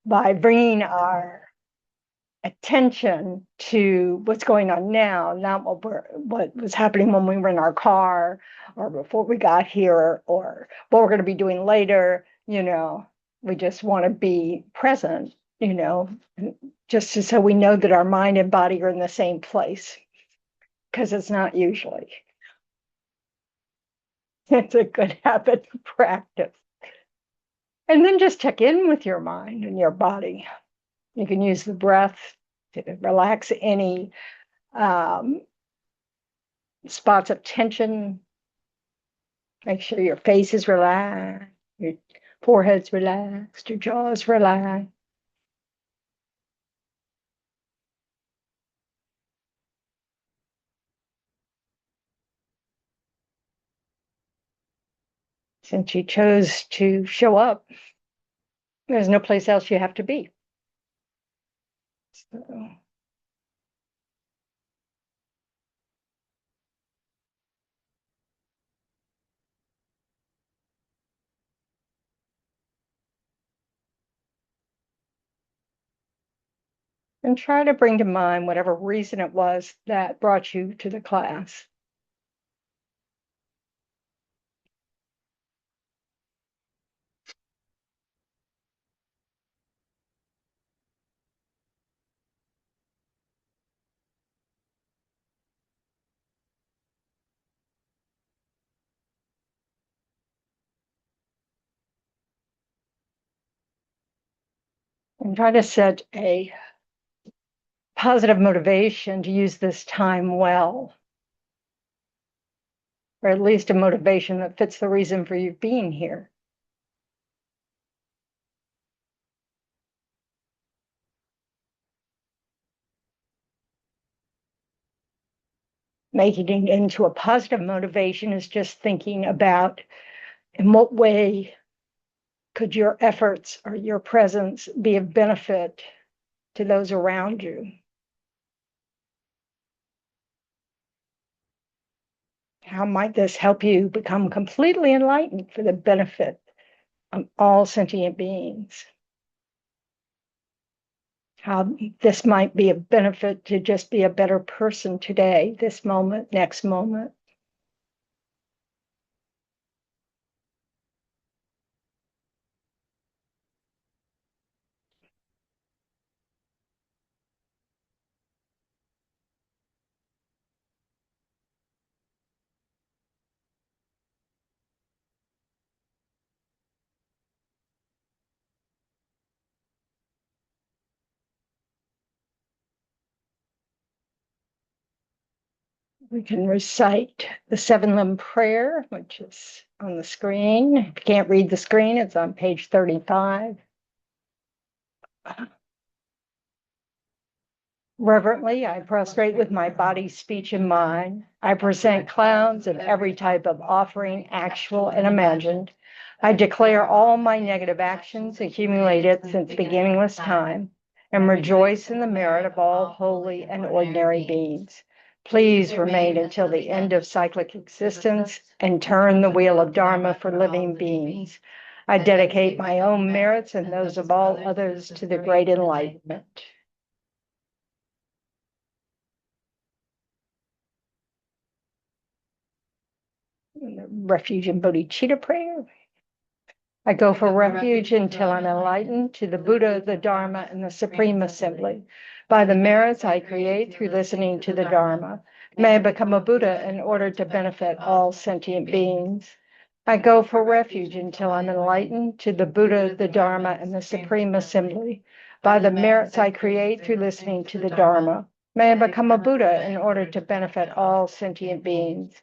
by bringing our attention to what's going on now, not what was happening when we were in our car or before we got here or what we're going to be doing later. We just want to be present, just so we know that our mind and body are in the same place, because it's not usually. It's a good habit to practice. And then just check in with your mind and your body. You can use the breath to relax any spots of tension. Make sure your face is relaxed, your forehead's relaxed, your jaw's relaxed. Since you chose to show up, there's no place else you have to be. So, and try to bring to mind whatever reason it was that brought you to the class. And try to set a positive motivation to use this time well, or at least a motivation that fits the reason for you being here. Making it into a positive motivation is just thinking about in what way could your efforts or your presence be of benefit to those around you. How might this help you become completely enlightened for the benefit of all sentient beings? How this might be a benefit to just be a better person today, this moment, next moment. We can recite the seven-limb prayer, which is on the screen. If you can't read the screen, it's on page 35. Reverently, I prostrate with my body, speech, and mind. I present clowns of every type of offering, actual and imagined. I declare all my negative actions accumulated since beginningless time and rejoice in the merit of all holy and ordinary beings. Please remain until the end of cyclic existence and turn the wheel of Dharma for living beings. I dedicate my own merits and those of all others to the great enlightenment. Refuge and bodhicitta prayer. I go for refuge until I'm enlightened to the Buddha, the Dharma, and the Supreme Assembly. By the merits I create through listening to the Dharma, may I become a Buddha in order to benefit all sentient beings. I go for refuge until I'm enlightened to the Buddha, the Dharma, and the Supreme Assembly. By the merits I create through listening to the Dharma, may I become a Buddha in order to benefit all sentient beings.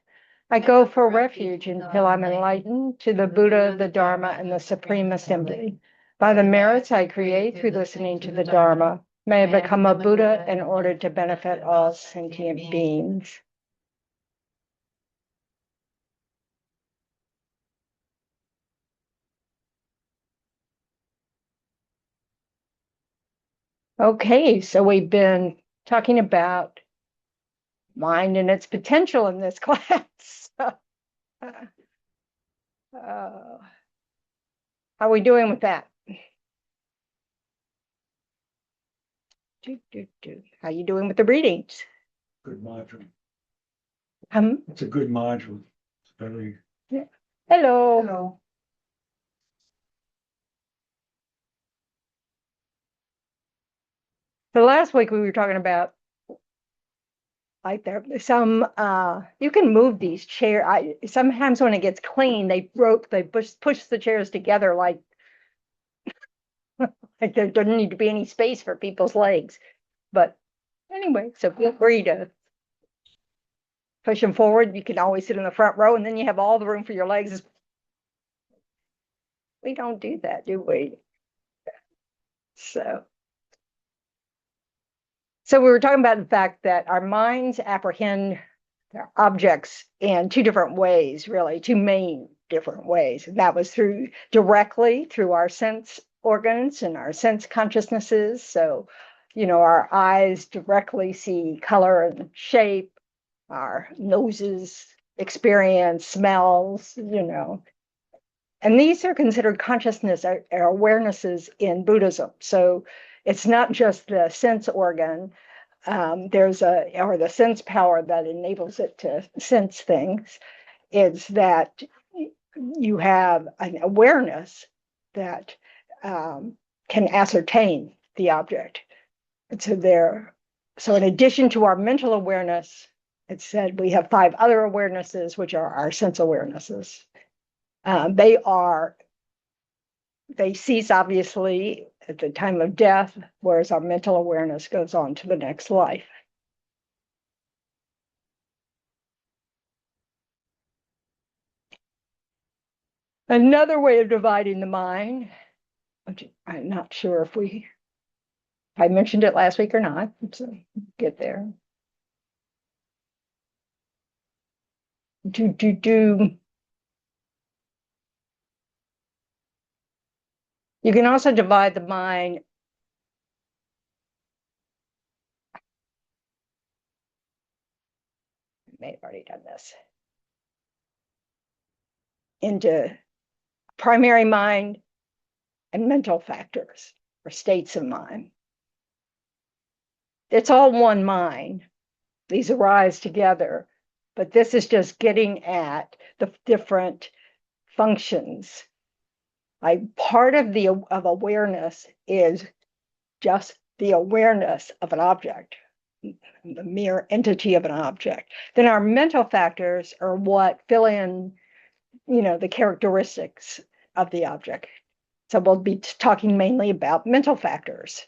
I go for refuge until I'm enlightened to the Buddha, the Dharma, and the Supreme Assembly. By the merits I create through listening to the Dharma, may I become a Buddha in order to benefit all sentient beings. Okay, so we've been talking about mind and its potential in this class. How are we doing with that? How you doing with the readings? Good module. Um, It's a good module. It's very. yeah. Hello. Hello. So last week we were talking about like there some you can move these chair. Sometimes when it gets clean, they push the chairs together like there doesn't need to be any space for people's legs. But anyway, so feel free to push them forward. You can always sit in the front row, and then you have all the room for your legs. We don't do that, do we? So we were talking about the fact that our minds apprehend objects in two different ways, really, two main different ways. And that was directly through our sense organs and our sense consciousnesses. So, our eyes directly see color and shape, our noses experience smells, and these are considered consciousness or awarenesses in Buddhism. So it's not just the sense organ. There's the sense power that enables it to sense things. Is that you have an awareness that can ascertain the object. And so in addition to our mental awareness, it said we have 5 other awarenesses, which are our sense awarenesses. They cease obviously at the time of death, whereas our mental awareness goes on to the next life. Another way of dividing the mind, which I'm not sure if I mentioned it last week or not, so get there. You can also divide the mind I may have already done this into primary mind and mental factors or states of mind. It's all one mind. These arise together, but this is just getting at the different functions. Like part of awareness is just the awareness of an object, the mere entity of an object. Then our mental factors are what fill in, the characteristics of the object. So we'll be talking mainly about mental factors.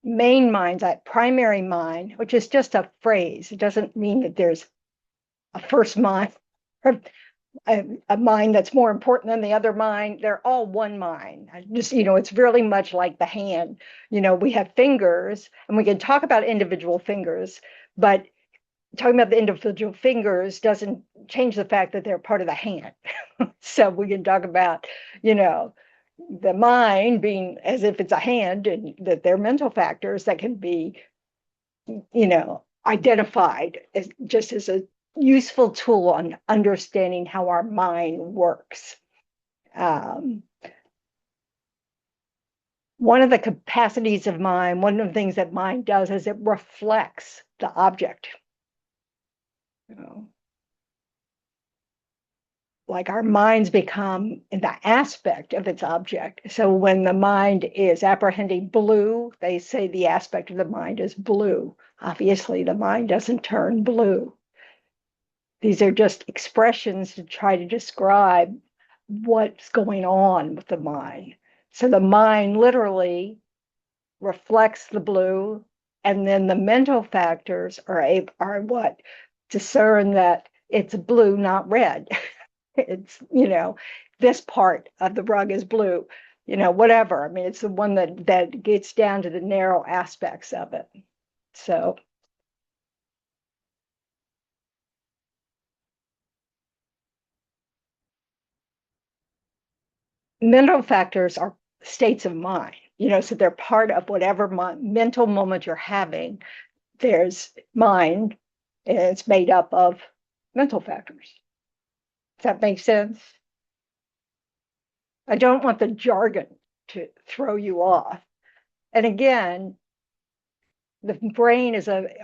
Main minds, that primary mind, which is just a phrase. It doesn't mean that there's a first mind or a mind that's more important than the other mind. They're all one mind. It's really much like the hand. We have fingers, and we can talk about individual fingers, but talking about the individual fingers doesn't change the fact that they're part of the hand. So we can talk about, the mind being as if it's a hand, and that they're mental factors that can be, identified as a useful tool on understanding how our mind works. One of the capacities of mind, one of the things that mind does is it reflects the object. Like our minds become in the aspect of its object. So when the mind is apprehending blue, they say the aspect of the mind is blue. Obviously, the mind doesn't turn blue. These are just expressions to try to describe what's going on with the mind. So the mind literally reflects the blue, and then the mental factors are what discern that it's blue, not red. It's, this part of the rug is blue, whatever. I mean, it's the one that gets down to the narrow aspects of it. So mental factors are states of mind, so they're part of whatever mental moment you're having. There's mind, and it's made up of mental factors. Does that make sense? I don't want the jargon to throw you off. And again, the brain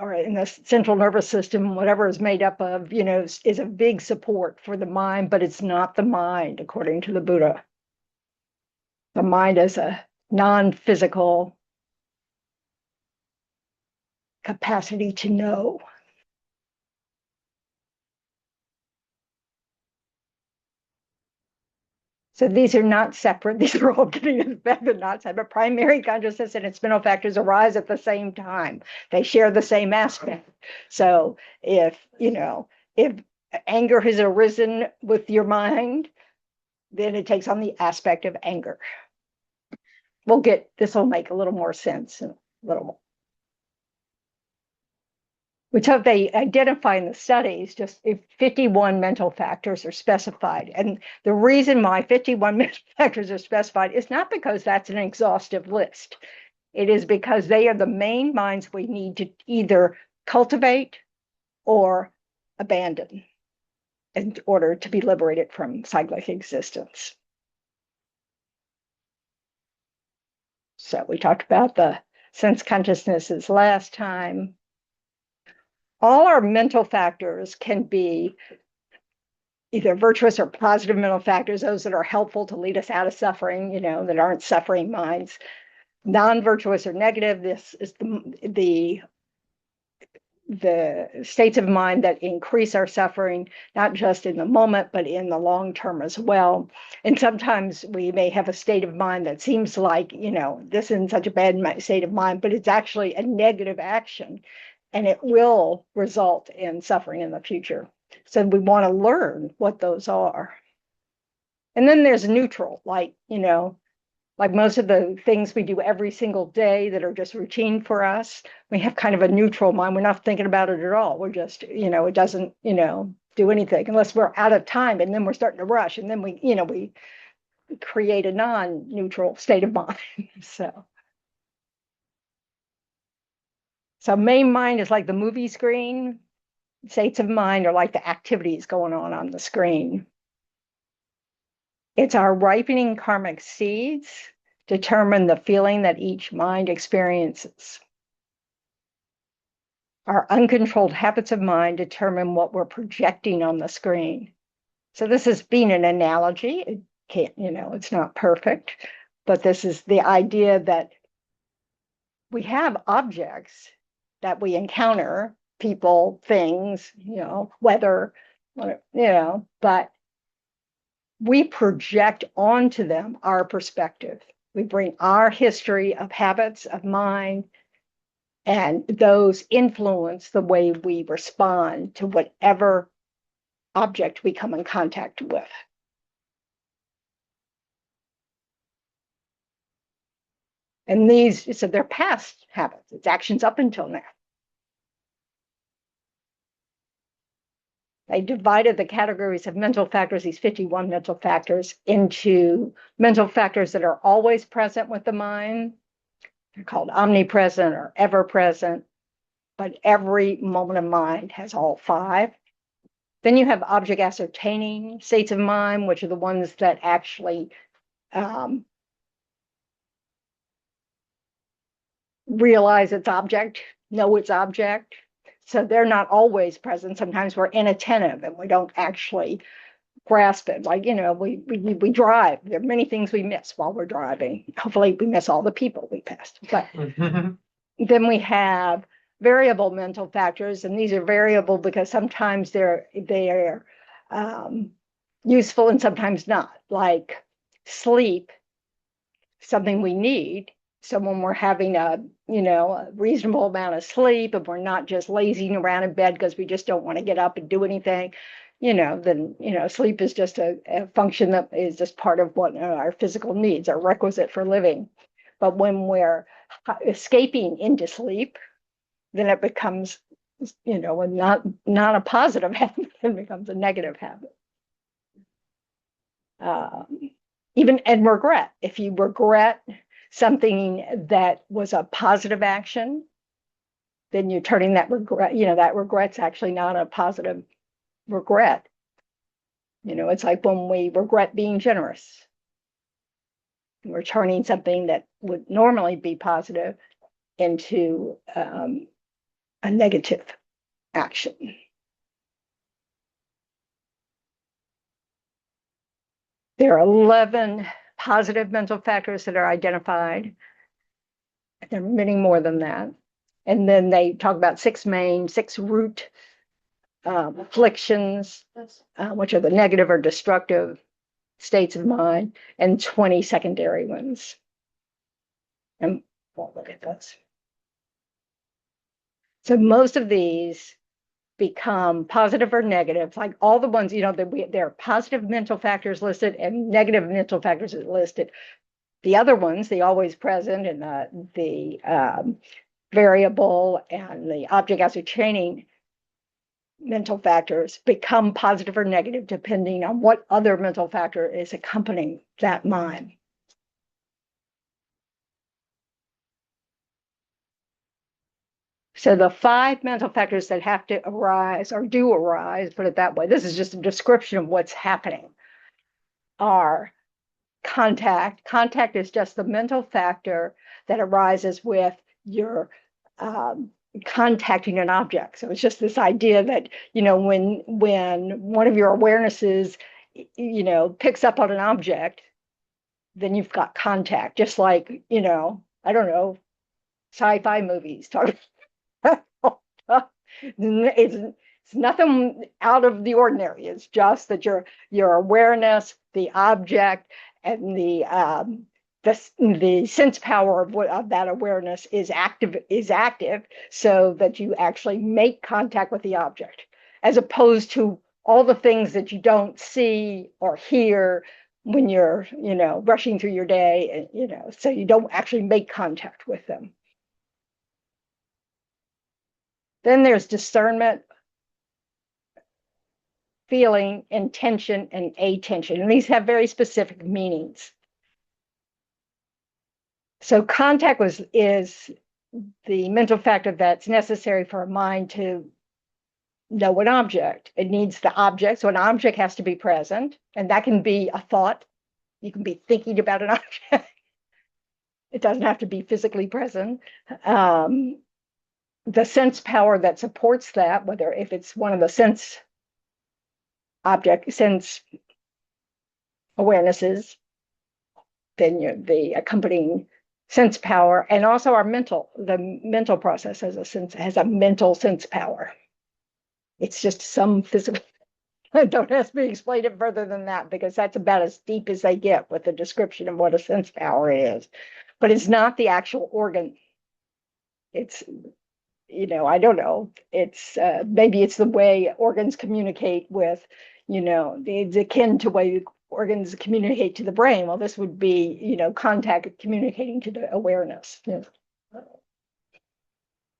or in the central nervous system, whatever is made up of, is a big support for the mind, but it's not the mind, according to the Buddha. The mind is a non-physical capacity to know. So these are not separate. These are all getting us back to not separate. Primary consciousness and its mental factors arise at the same time. They share the same aspect. So if anger has arisen with your mind, then it takes on the aspect of anger. This will make a little more sense in a little more. Which they identify in the studies, just if 51 mental factors are specified. And the reason why 51 mental factors are specified is not because that's an exhaustive list. It is because they are the main minds we need to either cultivate or abandon in order to be liberated from cyclic existence. So we talked about the sense consciousnesses last time. All our mental factors can be either virtuous or positive mental factors, those that are helpful to lead us out of suffering, that aren't suffering minds. Non-virtuous or negative, this is the states of mind that increase our suffering, not just in the moment, but in the long term as well. And sometimes we may have a state of mind that seems like, this isn't such a bad state of mind, but it's actually a negative action. And it will result in suffering in the future. So we want to learn what those are. And then there's neutral, like most of the things we do every single day that are just routine for us. We have kind of a neutral mind. We're not thinking about it at all. We're just, it doesn't, do anything unless we're out of time, and then we're starting to rush, and then we create a non-neutral state of mind. So main mind is like the movie screen. States of mind are like the activities going on the screen. It's our ripening karmic seeds determine the feeling that each mind experiences. Our uncontrolled habits of mind determine what we're projecting on the screen. So this is being an analogy. It can't, it's not perfect, but this is the idea that we have objects that we encounter, people, things, weather, but we project onto them our perspective. We bring our history of habits of mind, and those influence the way we respond to whatever object we come in contact with. And they're past habits. It's actions up until now. They divided the categories of mental factors, these 51 mental factors, into mental factors that are always present with the mind. They're called omnipresent or ever present, but every moment of mind has all 5. Then you have object ascertaining states of mind, which are the ones that actually realize its object, know its object. So they're not always present. Sometimes we're inattentive and we don't actually grasp it. Like, we drive. There are many things we miss while we're driving. Hopefully we miss all the people we passed. But then we have variable mental factors, and these are variable because sometimes they're useful and sometimes not. Like sleep, something we need. So when we're having a reasonable amount of sleep, and we're not just lazing around in bed because we just don't want to get up and do anything, then sleep is just a function that is just part of what our physical needs are requisite for living. But when we're escaping into sleep, then it becomes, not a positive habit, it becomes a negative habit. And regret. If you regret something that was a positive action, then you're turning that regret, that regret's actually not a positive regret. It's like when we regret being generous. We're turning something that would normally be positive into a negative action. There are 11 positive mental factors that are identified. There are many more than that. And then they talk about six root afflictions, which are the negative or destructive states of mind, and 20 secondary ones. And we'll look at those. So most of these become positive or negative, like all the ones, there are positive mental factors listed and negative mental factors listed. The other ones, the always present and the variable and the object ascertaining mental factors become positive or negative depending on what other mental factor is accompanying that mind. So the 5 mental factors that have to arise or do arise, put it that way, this is just a description of what's happening, are contact. Contact is just the mental factor that arises with your contacting an object. So it's just this idea that, when one of your awarenesses, picks up on an object, then you've got contact, just like, I don't know, sci-fi movies talk. It's nothing out of the ordinary. It's just that your awareness, the object, and the sense power of that awareness is active, so that you actually make contact with the object, as opposed to all the things that you don't see or hear when you're, rushing through your day, so you don't actually make contact with them. Then there's discernment, feeling, intention, and attention. And these have very specific meanings. So contact is the mental factor that's necessary for a mind to know an object. It needs the object. So an object has to be present. And that can be a thought. You can be thinking about an object. It doesn't have to be physically present. The sense power that supports that, if it's one of the sense awarenesses, then the accompanying sense power, and also the mental process has a mental sense power. It's just some physical. Don't ask me to explain it further than that, because that's about as deep as they get with the description of what a sense power is. But it's not the actual organ. It's, I don't know. It's maybe it's the way organs communicate with, it's akin to way organs communicate to the brain. Well, this would be, contact communicating to the awareness.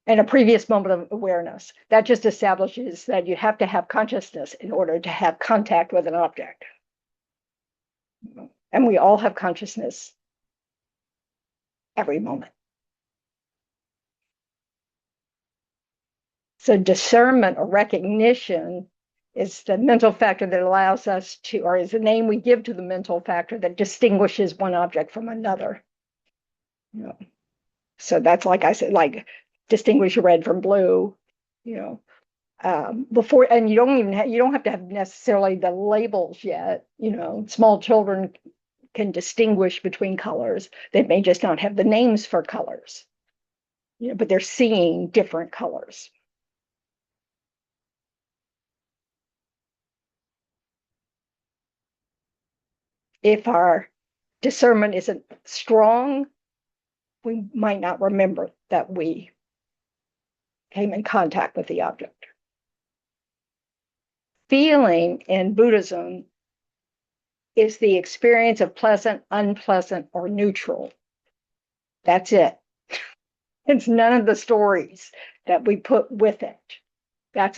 And a previous moment of awareness. That just establishes that you have to have consciousness in order to have contact with an object. And we all have consciousness every moment. So discernment or recognition is the mental factor that allows us to, or is the name we give to the mental factor that distinguishes one object from another. So that's, like I said, like distinguish red from blue, before, and you don't have to have necessarily the labels yet. Small children can distinguish between colors. They may just not have the names for colors, but they're seeing different colors. If our discernment isn't strong, we might not remember that we came in contact with the object. Feeling in Buddhism is the experience of pleasant, unpleasant, or neutral. That's it. It's none of the stories that we put with it.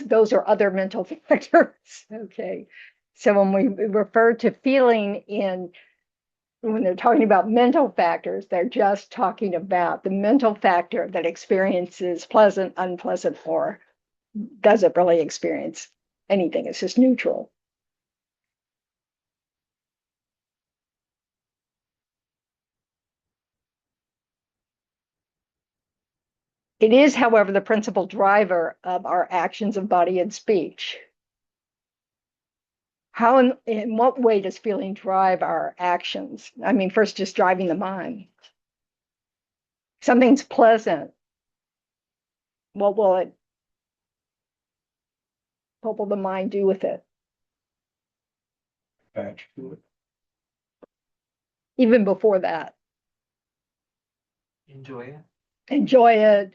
Those are other mental factors. Okay. So when we refer to feeling when they're talking about mental factors, they're just talking about the mental factor that experiences pleasant, unpleasant, or doesn't really experience anything. It's just neutral. It is, however, the principal driver of our actions of body and speech. How, in what way does feeling drive our actions? I mean, first, just driving the mind. Something's pleasant. What will the mind do with it? Attached to it. Even before that, Enjoy it. enjoy it,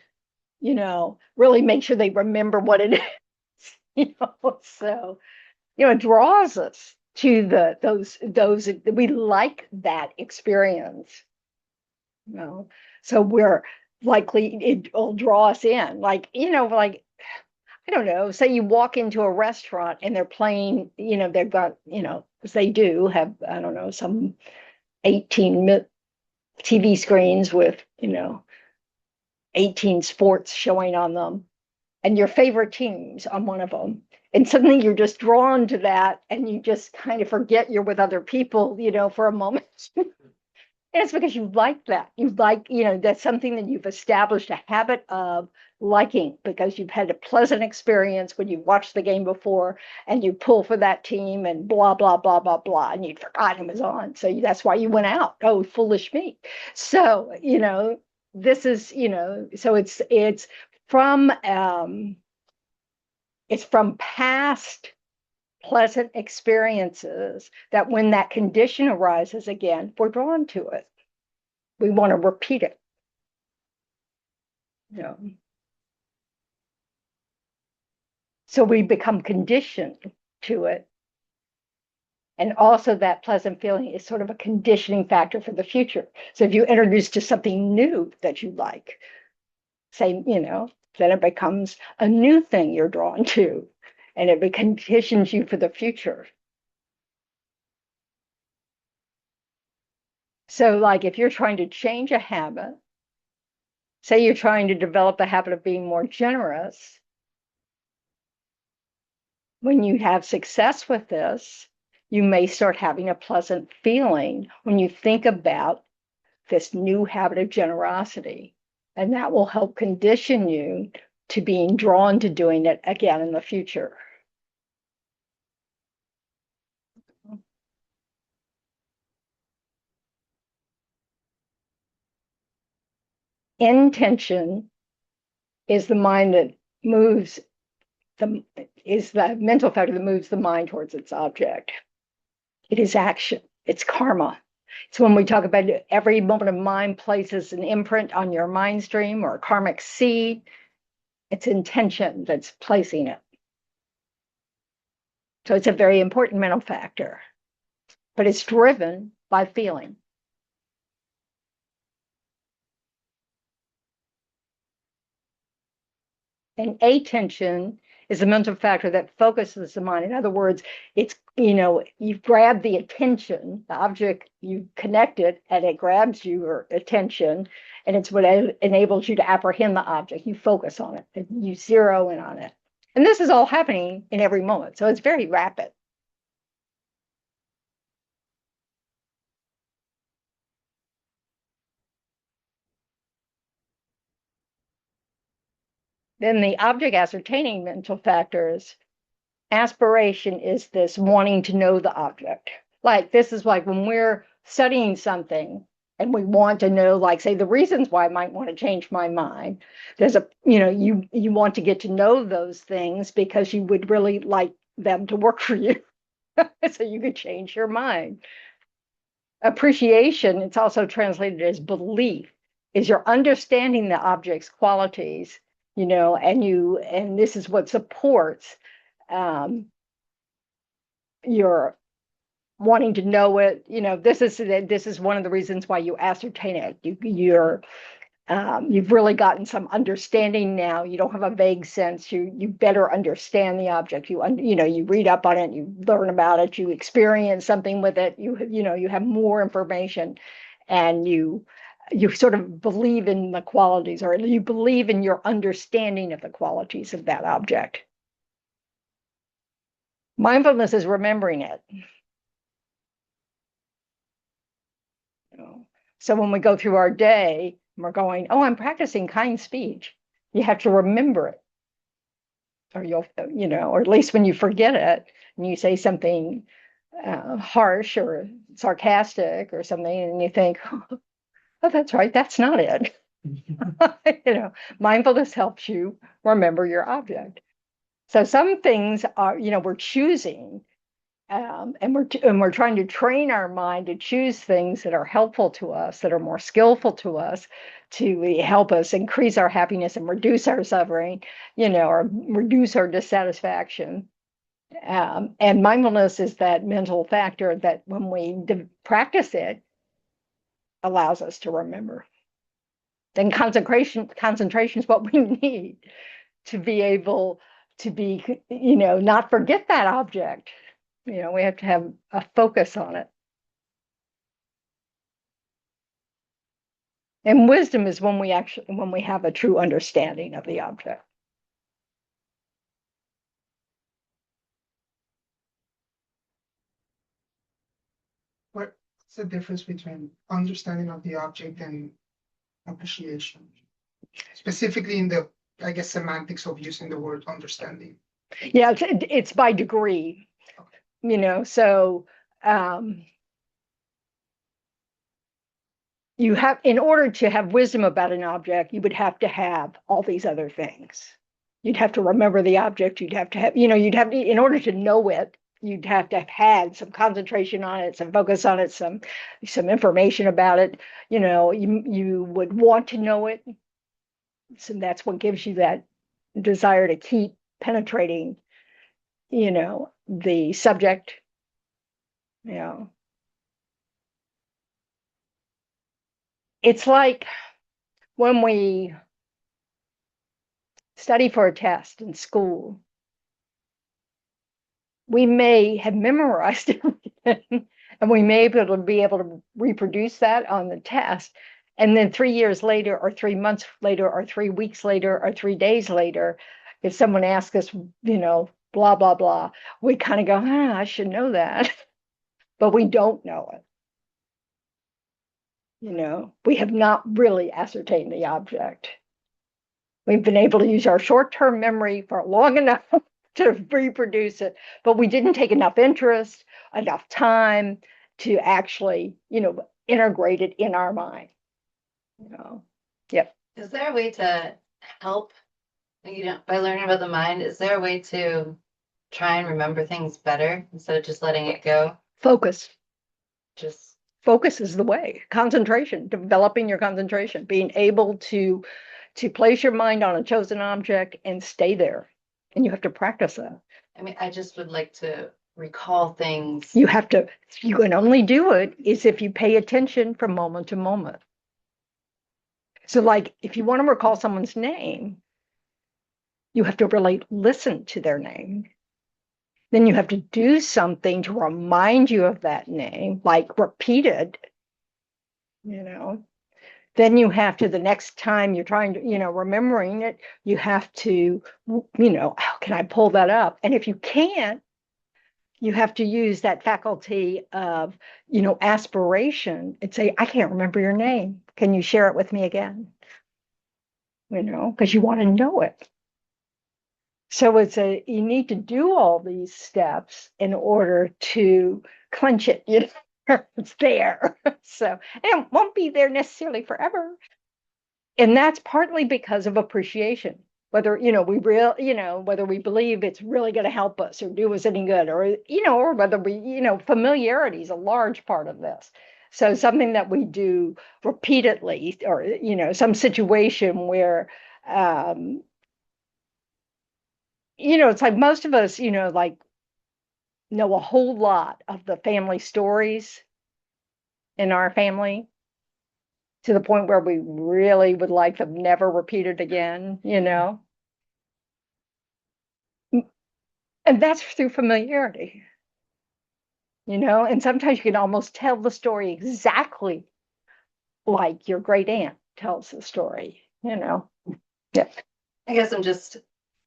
really make sure they remember what it is, so, it draws us to those, we like that experience, so we're likely, it'll draw us in, like, I don't know, say you walk into a restaurant and they're playing, they've got, as they do have, I don't know, some 18 TV screens with, 18 sports showing on them, and your favorite team's on one of them. And suddenly you're just drawn to that, and you just kind of forget you're with other people, for a moment. And it's because you like that. You like, that's something that you've established a habit of liking because you've had a pleasant experience when you watched the game before and you pull for that team and blah, blah, blah, blah, blah. And you'd forgotten it was on. So that's why you went out. Oh, foolish me. So, this is, so from, it's from past pleasant experiences that when that condition arises again, we're drawn to it. We want to repeat it. So we become conditioned to it. And also that pleasant feeling is sort of a conditioning factor for the future. So if you introduce to something new that you like, say, then it becomes a new thing you're drawn to, and it conditions you for the future. So like if you're trying to change a habit, say you're trying to develop the habit of being more generous, when you have success with this, you may start having a pleasant feeling when you think about this new habit of generosity. And that will help condition you to being drawn to doing it again in the future. Intention is the mind that moves is the mental factor that moves the mind towards its object. It is action. It's karma. It's when we talk about every moment of mind places an imprint on your mind stream or a karmic seed. It's intention that's placing it. So it's a very important mental factor, but it's driven by feeling. And attention is a mental factor that focuses the mind. In other words, it's, you've grabbed the attention, the object, you connect it, and it grabs your attention, and it's what enables you to apprehend the object. You focus on it, and you zero in on it. And this is all happening in every moment, so it's very rapid. Then the object ascertaining mental factors, aspiration is this wanting to know the object. Like this is like when we're studying something and we want to know, like say the reasons why I might want to change my mind. There's you want to get to know those things because you would really like them to work for you. So you could change your mind. Appreciation, it's also translated as belief, is you're understanding the object's qualities, and this is what supports your wanting to know it. This is one of the reasons why you ascertain it. You've really gotten some understanding now. You don't have a vague sense. You better understand the object. You read up on it, you learn about it, you experience something with it. You have more information, and you sort of believe in the qualities, or you believe in your understanding of the qualities of that object. Mindfulness is remembering it. So when we go through our day, we're going, oh, I'm practicing kind speech. You have to remember it, or you'll, or at least when you forget it and you say something harsh or sarcastic or something, and you think, oh, that's right, that's not it. Mindfulness helps you remember your object. So some things are, we're choosing, and we're trying to train our mind to choose things that are helpful to us, that are more skillful to us, to help us increase our happiness and reduce our suffering, or reduce our dissatisfaction. And mindfulness is that mental factor that when we practice it, allows us to remember. Then concentration is what we need to be able to be, not forget that object. We have to have a focus on it. And wisdom is when we have a true understanding of the object. What's the difference between understanding of the object and appreciation? Specifically in the, I guess, semantics of using the word understanding. Yeah, it's by degree. Okay. So you have, in order to have wisdom about an object, you would have to have all these other things. You'd have to remember the object. You'd have to have, in order to know it, you'd have to have had some concentration on it, some focus on it, some information about it. You would want to know it. So that's what gives you that desire to keep penetrating, the subject. It's like when we study for a test in school, we may have memorized everything and we may be able to reproduce that on the test. And then 3 years later, or 3 months later, or 3 weeks later, or 3 days later, if someone asks us, blah, blah, blah, we kind of go, I should know that. But we don't know it. We have not really ascertained the object. We've been able to use our short-term memory for long enough to reproduce it, but we didn't take enough interest, enough time to actually, integrate it in our mind. Yep. Is there a way to help, by learning about the mind, is there a way to try and remember things better instead of just letting it go? Focus. Just focus is the way. Concentration, developing your concentration, being able to place your mind on a chosen object and stay there. And you have to practice that. I mean, I just would like to recall things. You can only do it is if you pay attention from moment to moment. So like if you want to recall someone's name, you have to really listen to their name. Then you have to do something to remind you of that name, like repeat it, Then you have to, the next time you're trying to, remembering it, you have to, how can I pull that up? And if you can't, you have to use that faculty of, aspiration and say, I can't remember your name. Can you share it with me again? Because you want to know it. So you need to do all these steps in order to clench it, it's there. So, and it won't be there necessarily forever. And that's partly because of appreciation, whether, whether we believe it's really going to help us or do us any good, or, or whether we, familiarity is a large part of this. So something that we do repeatedly, or, some situation where, it's like most of us, know a whole lot of the family stories in our family to the point where we really would like them never repeated again, And that's through familiarity, and sometimes you can almost tell the story exactly like your great aunt tells the story, Yeah. I guess I'm just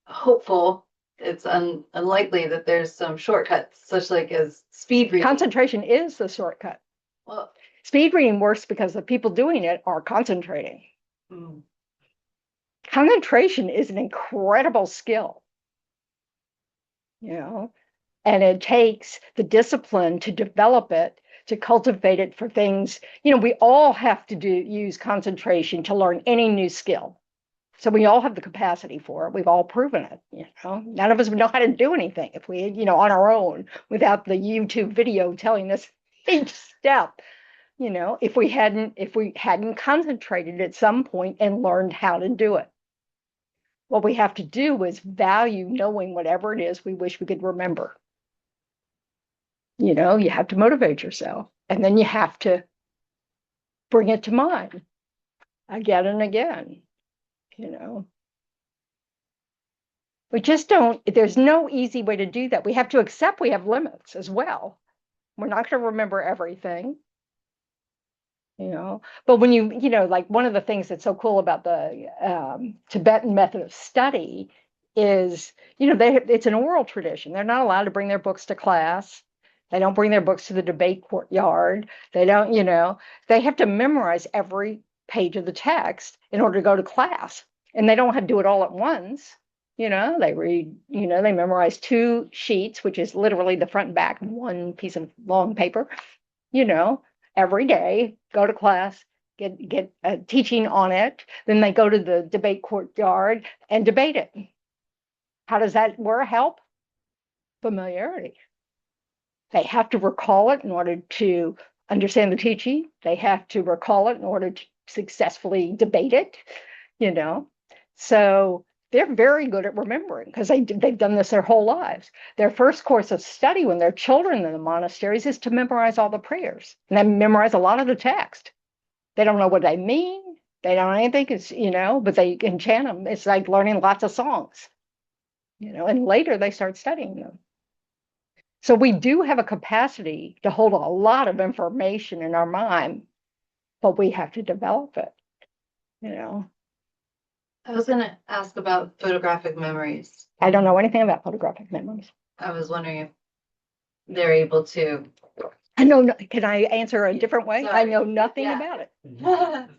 hopeful. It's unlikely that there's some shortcuts, such like as speed reading. Concentration is the shortcut. Well, speed reading works because the people doing it are concentrating. Concentration is an incredible skill, and it takes the discipline to develop it, to cultivate it for things. We all have to use concentration to learn any new skill. So we all have the capacity for it. We've all proven it. None of us would know how to do anything if we, on our own, without the YouTube video telling us each step. If we hadn't concentrated at some point and learned how to do it. What we have to do is value knowing whatever it is we wish we could remember. You have to motivate yourself, and then you have to bring it to mind again and again. We just don't, there's no easy way to do that. We have to accept we have limits as well. We're not going to remember everything. But when like one of the things that's so cool about the Tibetan method of study is, it's an oral tradition. They're not allowed to bring their books to class. They don't bring their books to the debate courtyard. They don't, they have to memorize every page of the text in order to go to class. And they don't have to do it all at once. They read, they memorize 2 sheets, which is literally the front and back, one piece of long paper, every day, go to class, get a teaching on it. Then they go to the debate courtyard and debate it. How does that help? Familiarity. They have to recall it in order to understand the teaching. They have to recall it in order to successfully debate it, So they're very good at remembering because they've done this their whole lives. Their first course of study when they're children in the monasteries is to memorize all the prayers. And they memorize a lot of the text. They don't know what they mean. They don't know anything, but they can chant them. It's like learning lots of songs, and later they start studying them. So we do have a capacity to hold a lot of information in our mind, but we have to develop it, I was going to ask about photographic memories. I don't know anything about photographic memories. I was wondering if they're able to. I know. Can I answer a different way? Sorry. I know nothing about it.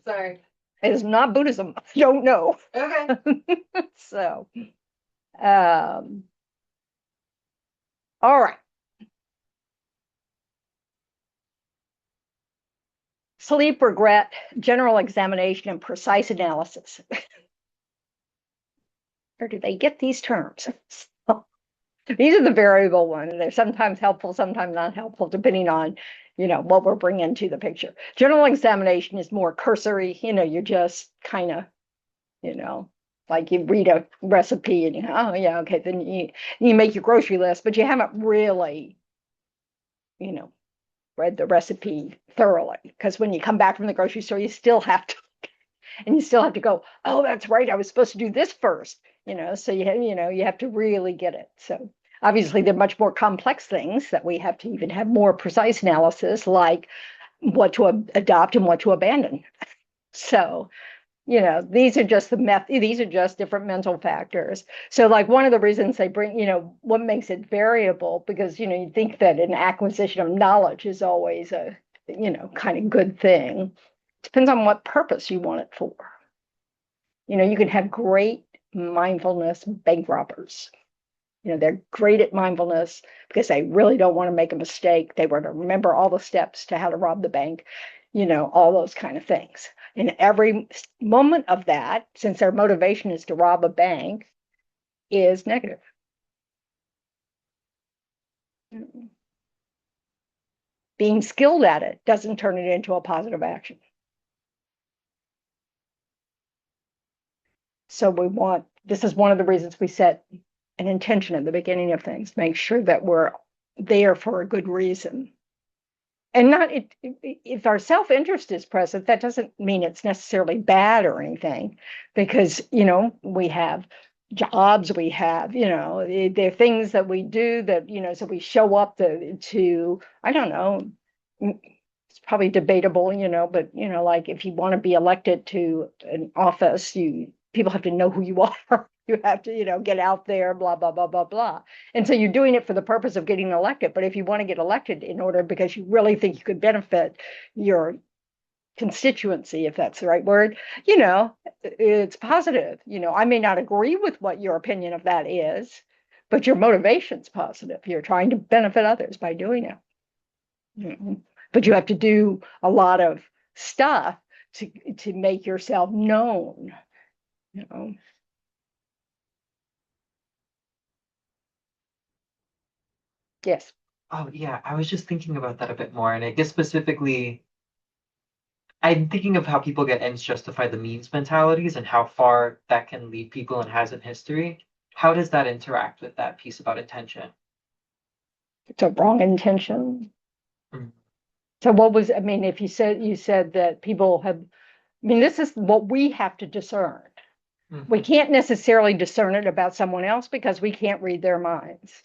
Sorry. It is not Buddhism. I don't know. Okay. So, all right. Sleep, regret, general examination, and precise analysis. Where do they get these terms? These are the variable ones. They're sometimes helpful, sometimes not helpful, depending on, what we're bringing to the picture. General examination is more cursory. You're just kind of, like you read a recipe and oh yeah, okay, then you make your grocery list, but you haven't really, read the recipe thoroughly. Because when you come back from the grocery store, you still have to go, oh, that's right, I was supposed to do this first. So you have to really get it. So obviously they're much more complex things that we have to even have more precise analysis, like what to adopt and what to abandon. So, these are just these are just different mental factors. So like one of the reasons they bring, what makes it variable, because, you think that an acquisition of knowledge is always a, kind of good thing. Depends on what purpose you want it for. You can have great mindfulness bank robbers. They're great at mindfulness because they really don't want to make a mistake. They want to remember all the steps to how to rob the bank, all those kind of things. And every moment of that, since their motivation is to rob a bank, is negative. Being skilled at it doesn't turn it into a positive action. So this is one of the reasons we set an intention at the beginning of things, make sure that we're there for a good reason. And not if our self-interest is present, that doesn't mean it's necessarily bad or anything, because, we have jobs, we have, there are things that we do that, so we show up to, I don't know, it's probably debatable, but, like if you want to be elected to an office, people have to know who you are. You have to, get out there, blah, blah, blah, blah, blah. And so you're doing it for the purpose of getting elected. But if you want to get elected in order because you really think you could benefit your constituency, if that's the right word, you know, it's positive. You know, I may not agree with what your opinion of that is, but your motivation's positive. You're trying to benefit others by doing it. But you have to do a lot of stuff to make yourself known, you know. Yes. Oh, yeah, I was just thinking about that a bit more. And I guess specifically, I'm thinking of how people get ends justify the means mentalities and how far that can lead people and has in history. How does that interact with that piece about intention? It's a wrong intention. Mhm. So what was, I mean, if you said that people have, I mean, this is what we have to discern. We Mhm. can't necessarily discern it about someone else because we can't read their minds.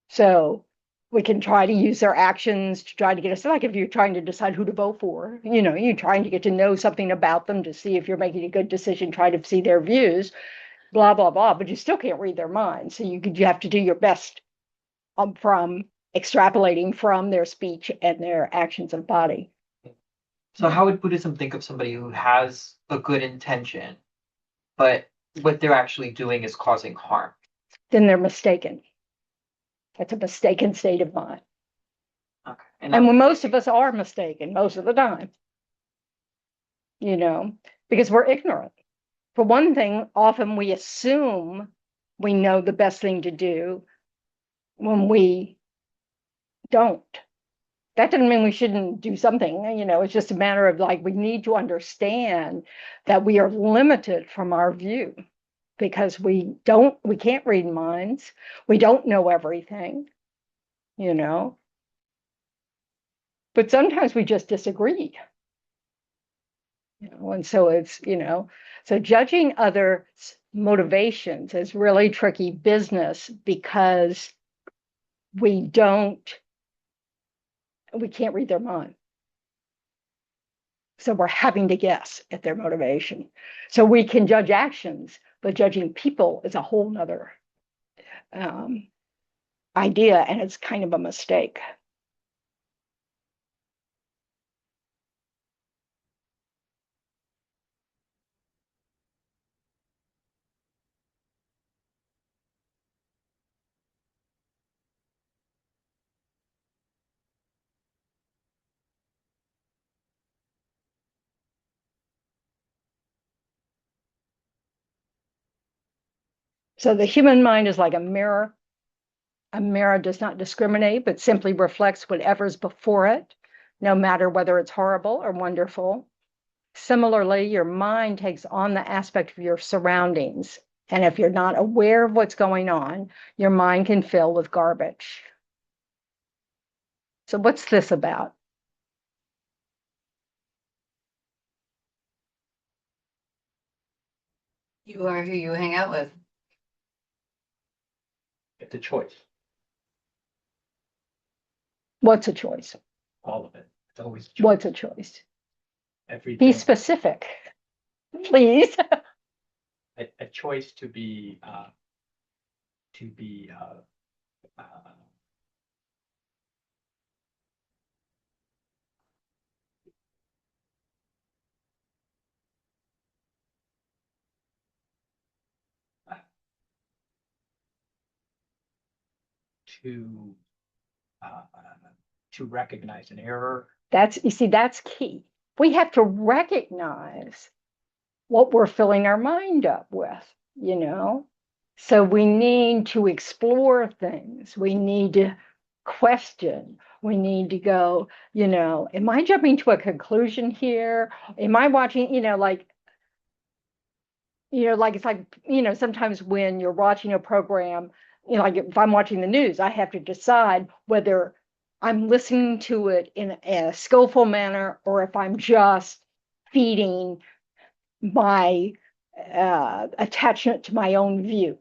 So we can try to use their actions to try to get us, like if you're trying to decide who to vote for, you know, you're trying to get to know something about them to see if you're making a good decision, try to see their views, blah, blah, blah, but you still can't read their minds. So you have to do your best from extrapolating from their speech and their actions of body. So how would Buddhism think of somebody who has a good intention, but what they're actually doing is causing harm? Then they're mistaken. That's a mistaken state of mind. Okay. And when most of us are mistaken most of the time, you know, because we're ignorant. For one thing, often we assume we know the best thing to do when we don't. That doesn't mean we shouldn't do something, you know, it's just a matter of like, we need to understand that we are limited from our view because we can't read minds. We don't know everything, you know, but sometimes we just disagree, you know, and so it's, you know, so judging others' motivations is really tricky business because we can't read their mind. So we're having to guess at their motivation. So we can judge actions, but judging people is a whole nother idea, and it's kind of a mistake. So the human mind is like a mirror. A mirror does not discriminate, but simply reflects whatever's before it, no matter whether it's horrible or wonderful. Similarly, your mind takes on the aspect of your surroundings. And if you're not aware of what's going on, your mind can fill with garbage. So what's this about? You are who you hang out with. It's a choice, What's a choice? all of it. It's always a choice. What's a choice? Be Everything. specific, please. A choice to be uh, uh, to uh, to recognize an error. You see, that's key. We have to recognize what we're filling our mind up with, you know? So we need to explore things. We need to question. We need to go, you know, am I jumping to a conclusion here? Am I watching, like it's like, sometimes when you're watching a program, like if I'm watching the news, I have to decide whether I'm listening to it in a skillful manner or if I'm just feeding my attachment to my own view,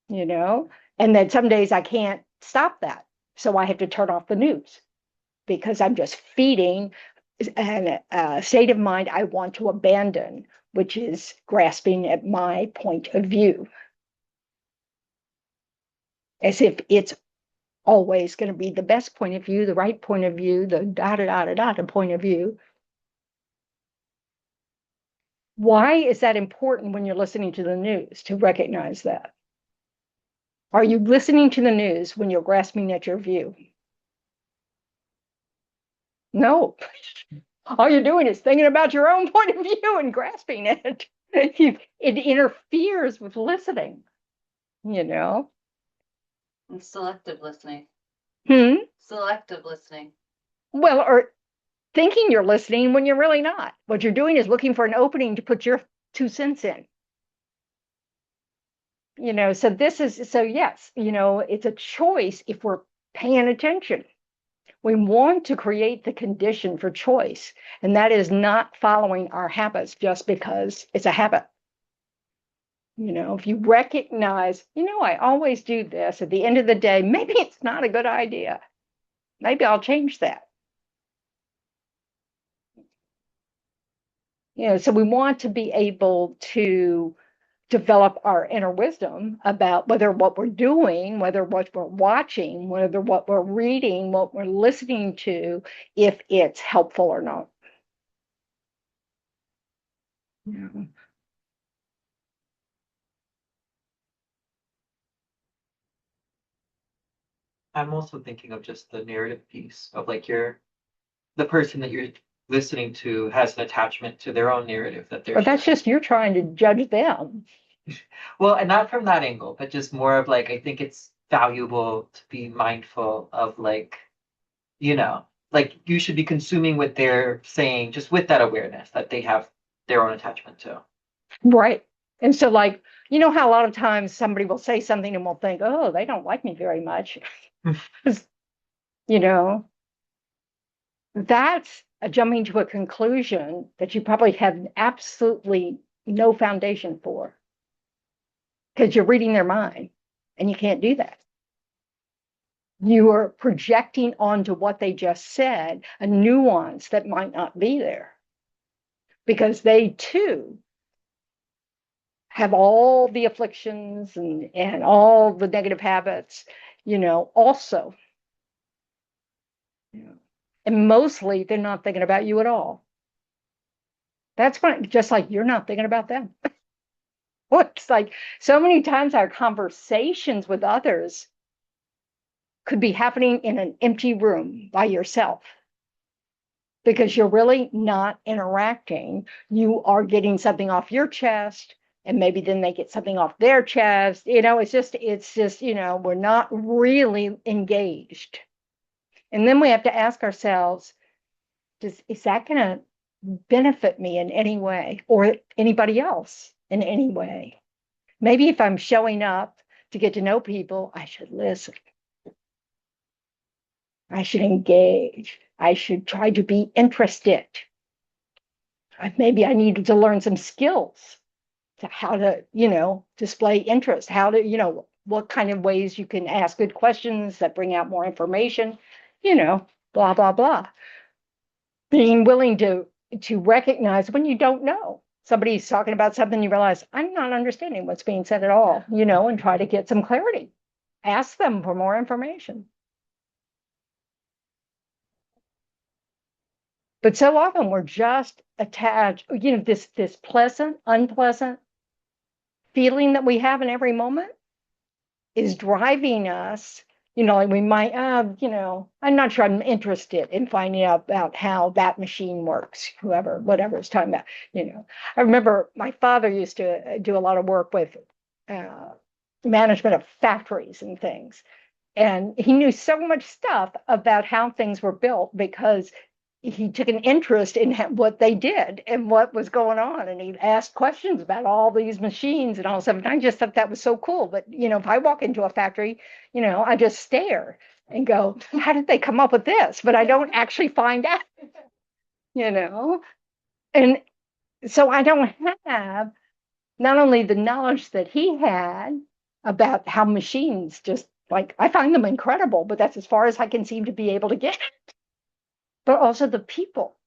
and then some days I can't stop that. So I have to turn off the news because I'm just feeding a state of mind I want to abandon, which is grasping at my point of view as if it's always going to be the best point of view, the right point of view, the da point of view. Why is that important when you're listening to the news, to recognize that? Are you listening to the news when you're grasping at your view? No. All you're doing is thinking about your own point of view and grasping it. It interferes with listening, you know? And selective listening. Hmm? Selective listening. Well, or thinking you're listening when you're really not. What you're doing is looking for an opening to put your 2 cents in. You know, so yes, you know, it's a choice if we're paying attention. We want to create the condition for choice, and that is not following our habits just because it's a habit. You know, if you recognize, you know, I always do this, at the end of the day, maybe it's not a good idea. Maybe I'll change that. You know, so we want to be able to develop our inner wisdom about whether what we're doing, whether what we're watching, whether what we're reading, what we're listening to, if it's helpful or not. Yeah. I'm also thinking of just the narrative piece of like the person that you're listening to has an attachment to their own narrative that they're But that's sharing. just you're trying to judge them. Well, and not from that angle, but just more of like I think it's valuable to be mindful of like, you know, like you should be consuming what they're saying just with that awareness that they have their own attachment to. Right. And so, like, you know how a lot of times somebody will say something and we'll think, oh, they don't like me very much. You know, that's a jumping to a conclusion that you probably have absolutely no foundation for because you're reading their mind and you can't do that. You are projecting onto what they just said a nuance that might not be there because they too have all the afflictions and all the negative habits, you know, also. You know, and mostly they're not thinking about you at all. That's fine, just like you're not thinking about them. It's like so many times our conversations with others could be happening in an empty room by yourself because you're really not interacting. You are getting something off your chest, and maybe then they get something off their chest. You know, it's just, you know, we're not really engaged. And then we have to ask ourselves, is that going to benefit me in any way or anybody else in any way? Maybe if I'm showing up to get to know people, I should listen. I should engage. I should try to be interested. Maybe I needed to learn some skills to how to, you know, display interest, how to, you know, what kind of ways you can ask good questions that bring out more information, you know, blah, blah, blah. Being willing to recognize when you don't know. Somebody's talking about something, you realize, I'm not understanding what's being said at all, you know, and try to get some clarity. Ask them for more information. But so often we're just attached, you know, this pleasant, unpleasant feeling that we have in every moment is driving us. You know, like we might, you know, I'm not sure I'm interested in finding out about how that machine works, whatever it's talking about. You know, I remember my father used to do a lot of work with management of factories and things. And he knew so much stuff about how things were built because he took an interest in what they did and what was going on. And he asked questions about all these machines and all stuff. And I just thought that was so cool. But, you know, if I walk into a factory, you know, I just stare and go, how did they come up with this? But I don't actually find out, you know. And so I don't have not only the knowledge that he had about how machines just like, I find them incredible, but that's as far as I can seem to be able to get, but also the people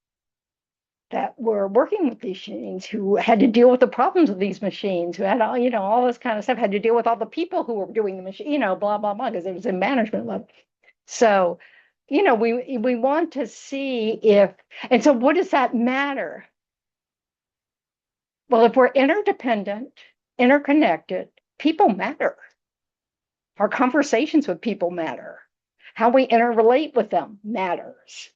that were working with these machines, who had to deal with the problems of these machines, who had all, all this kind of stuff, had to deal with all the people who were doing the machine, blah, blah, blah, because it was in management level. So, we want to see if, and so what does that matter? Well, if we're interdependent, interconnected, people matter. Our conversations with people matter. How we interrelate with them matters.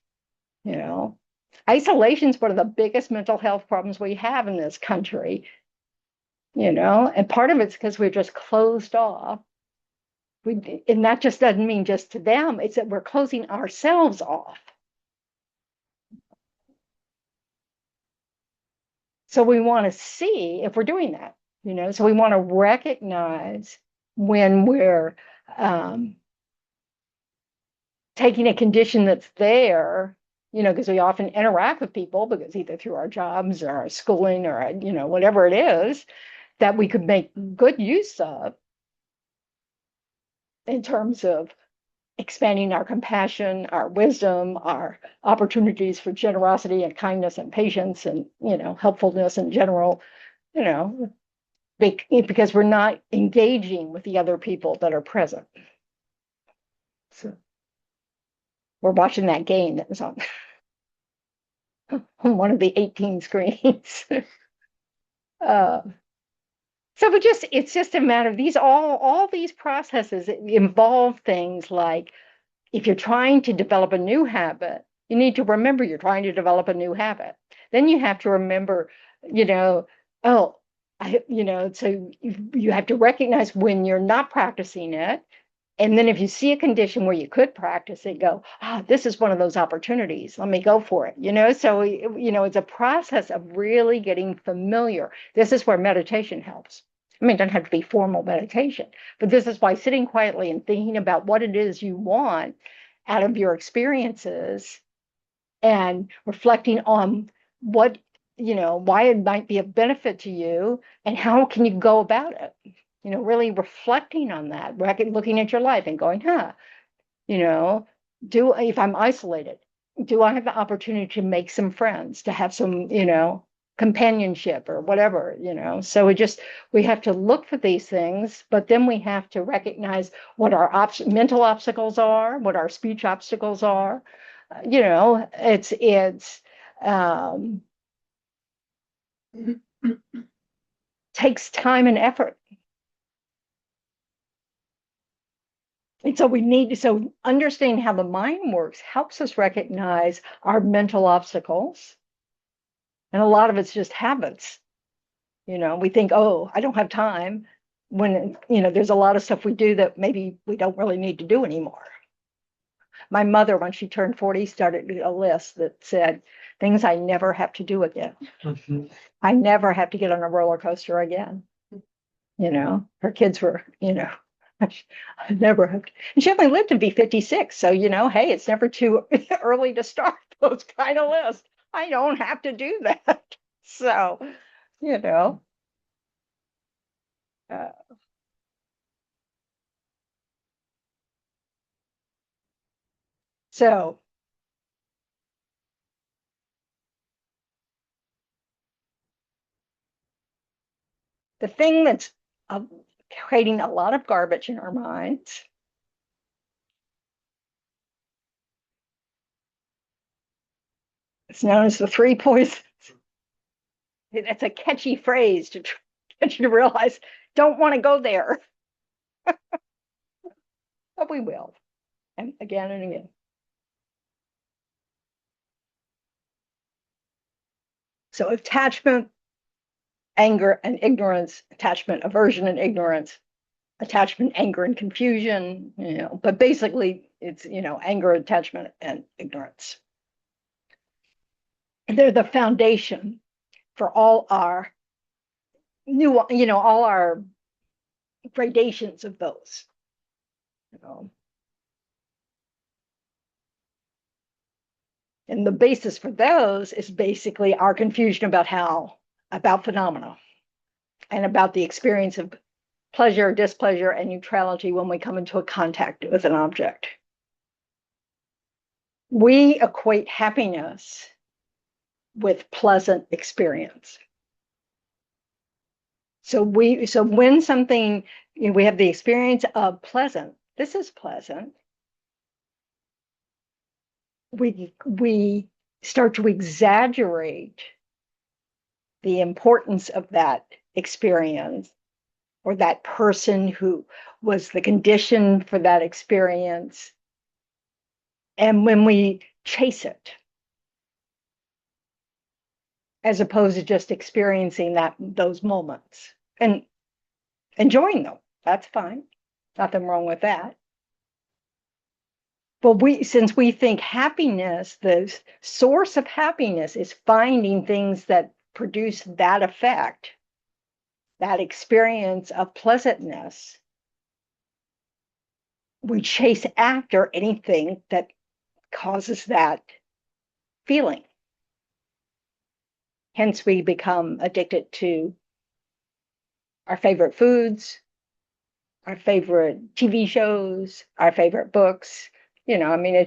Isolation is one of the biggest mental health problems we have in this country, and part of it's because we're just closed off. And that just doesn't mean just to them, it's that we're closing ourselves off. So we want to see if we're doing that, so we want to recognize when we're taking a condition that's there, because we often interact with people, because either through our jobs or our schooling or, whatever it is, that we could make good use of in terms of expanding our compassion, our wisdom, our opportunities for generosity and kindness and patience and, helpfulness in general, because we're not engaging with the other people that are present. So we're watching that game that was on one of the 18 screens. So it's just a matter of all these processes involve things like, if you're trying to develop a new habit, you need to remember you're trying to develop a new habit. Then you have to remember, so you have to recognize when you're not practicing it. And then if you see a condition where you could practice it, go, this is one of those opportunities. Let me go for it. So, it's a process of really getting familiar. This is where meditation helps. I mean, it doesn't have to be formal meditation, but this is why sitting quietly and thinking about what it is you want out of your experiences and reflecting on what, why it might be a benefit to you and how can you go about it. Really reflecting on that, looking at your life and going, if I'm isolated, do I have the opportunity to make some friends, to have some, companionship or whatever, So we have to look for these things, but then we have to recognize what our mental obstacles are, what our speech obstacles are. It's takes time and effort. And so understanding how the mind works helps us recognize our mental obstacles. And a lot of it's just habits. We think, I don't have time, when, there's a lot of stuff we do that maybe we don't really need to do anymore. My mother, when she turned 40, started a list that said things I never have to do again. Mhm. I never have to get on a roller coaster again. Her kids were, I never have to. And she only lived to be 56. So, hey, it's never too early to start those kind of lists. I don't have to do that. So, uh, so the thing that's creating a lot of garbage in our minds is known as the three poisons. It's a catchy phrase to get you to realize, don't want to go there. But we will, and again and again. So attachment, anger, and ignorance, attachment, aversion, and ignorance, attachment, anger, and confusion, but basically it's, anger, attachment, and ignorance. They're the foundation for all our all our gradations of those. And the basis for those is basically our confusion about phenomena and about the experience of pleasure, displeasure, and neutrality when we come into a contact with an object. We equate happiness with pleasant experience. So when something, we have the experience of pleasant, this is pleasant, we start to exaggerate the importance of that experience or that person who was the condition for that experience. And when we chase it, as opposed to just experiencing those moments and enjoying them, that's fine. Nothing wrong with that. But since we think happiness, the source of happiness is finding things that produce that effect, that experience of pleasantness, we chase after anything that causes that feeling. Hence, we become addicted to our favorite foods, our favorite TV shows, our favorite books. I mean,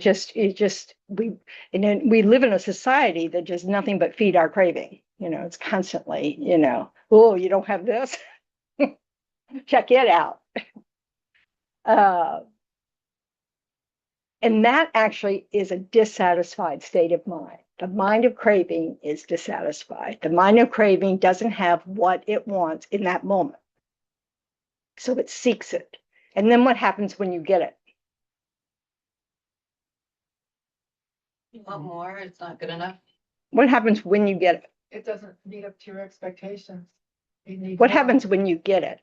we live in a society that just nothing but feed our craving. It's constantly, oh, you don't have this? Check it out. And that actually is a dissatisfied state of mind. The mind of craving is dissatisfied. The mind of craving doesn't have what it wants in that moment. So it seeks it. And then what happens when you get it? You want more? It's not good enough. What happens when you get it? It doesn't meet up to your expectations. You need What more. happens when you get it?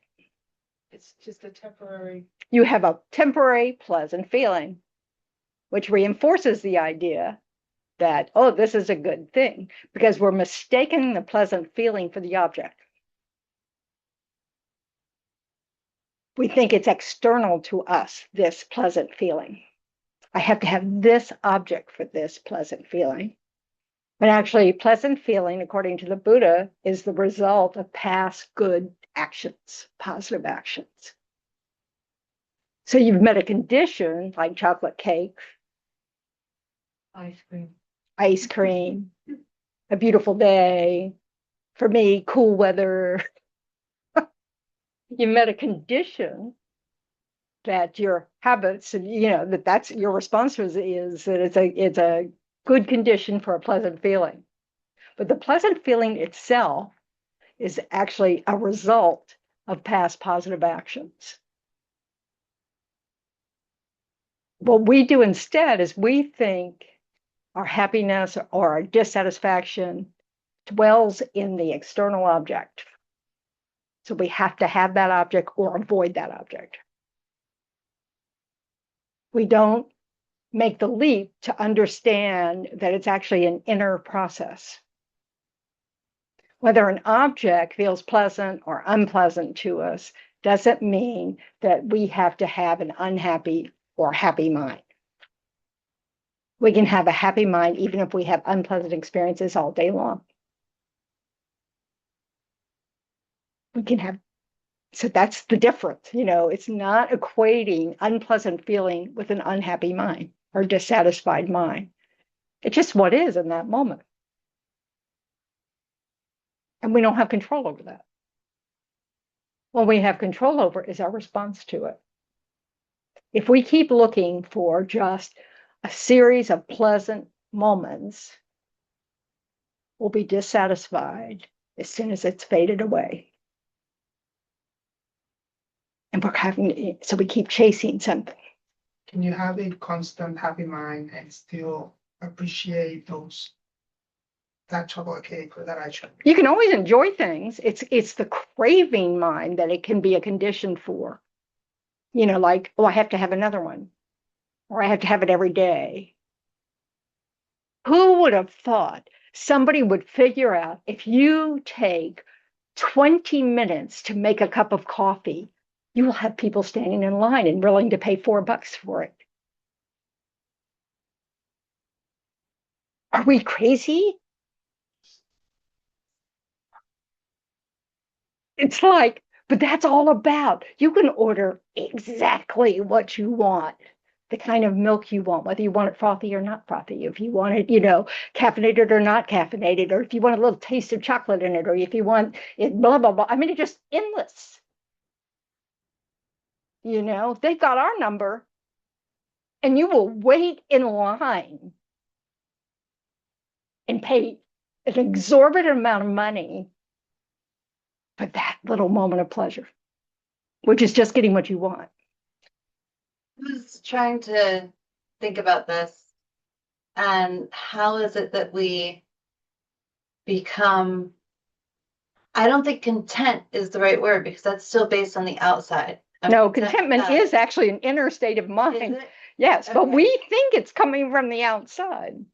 It's just a temporary. You have a temporary pleasant feeling, which reinforces the idea that, oh, this is a good thing, because we're mistaking the pleasant feeling for the object. We think it's external to us, this pleasant feeling. I have to have this object for this pleasant feeling. But actually, pleasant feeling, according to the Buddha, is the result of past good actions, positive actions. So you've met a condition like chocolate cake, Ice cream. ice cream, a beautiful day, for me, cool weather. You met a condition that your habits, that's your response is that it's a good condition for a pleasant feeling. But the pleasant feeling itself is actually a result of past positive actions. What we do instead is we think our happiness or our dissatisfaction dwells in the external object. So we have to have that object or avoid that object. We don't make the leap to understand that it's actually an inner process. Whether an object feels pleasant or unpleasant to us doesn't mean that we have to have an unhappy or happy mind. We can have a happy mind even if we have unpleasant experiences all day long. So that's the difference. It's not equating unpleasant feeling with an unhappy mind or dissatisfied mind. It's just what is in that moment. And we don't have control over that. What we have control over is our response to it. If we keep looking for just a series of pleasant moments, we'll be dissatisfied as soon as it's faded away. And so we keep chasing something. Can you have a constant happy mind and still appreciate that chocolate cake or that ice cream? You can always enjoy things. It's the craving mind that it can be a condition for. Like, oh, I have to have another one, or I have to have it every day. Who would have thought somebody would figure out if you take 20 minutes to make a cup of coffee, you will have people standing in line and willing to pay $4 for it. Are we crazy? It's like, but that's all about. You can order exactly what you want. the kind of milk you want, whether you want it frothy or not frothy, if you want it, caffeinated or not caffeinated, or if you want a little taste of chocolate in it, or if you want it, blah, blah, blah. I mean, it's just endless. They've got our number, and you will wait in line and pay an exorbitant amount of money for that little moment of pleasure, which is just getting what you want. I was trying to think about this, and how is it that we become, I don't think content is the right word, because that's still based on the outside. No, contentment is actually an inner state of Is mind. it? Yes, but Okay. we think it's coming from the outside.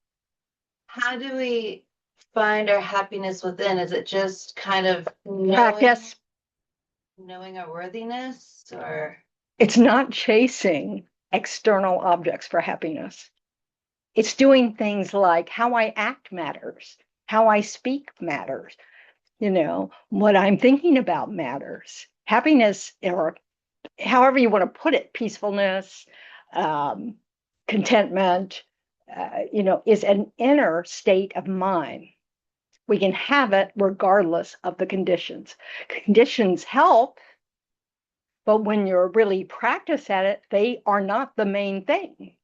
How do we find our happiness within? Is it just kind of Practice. knowing our worthiness, or? It's not chasing external objects for happiness. It's doing things like how I act matters, how I speak matters, what I'm thinking about matters. Happiness, or however you want to put it, peacefulness, contentment, is an inner state of mind. We can have it regardless of the conditions. Conditions help, but when you're really practice at it, they are not the main thing.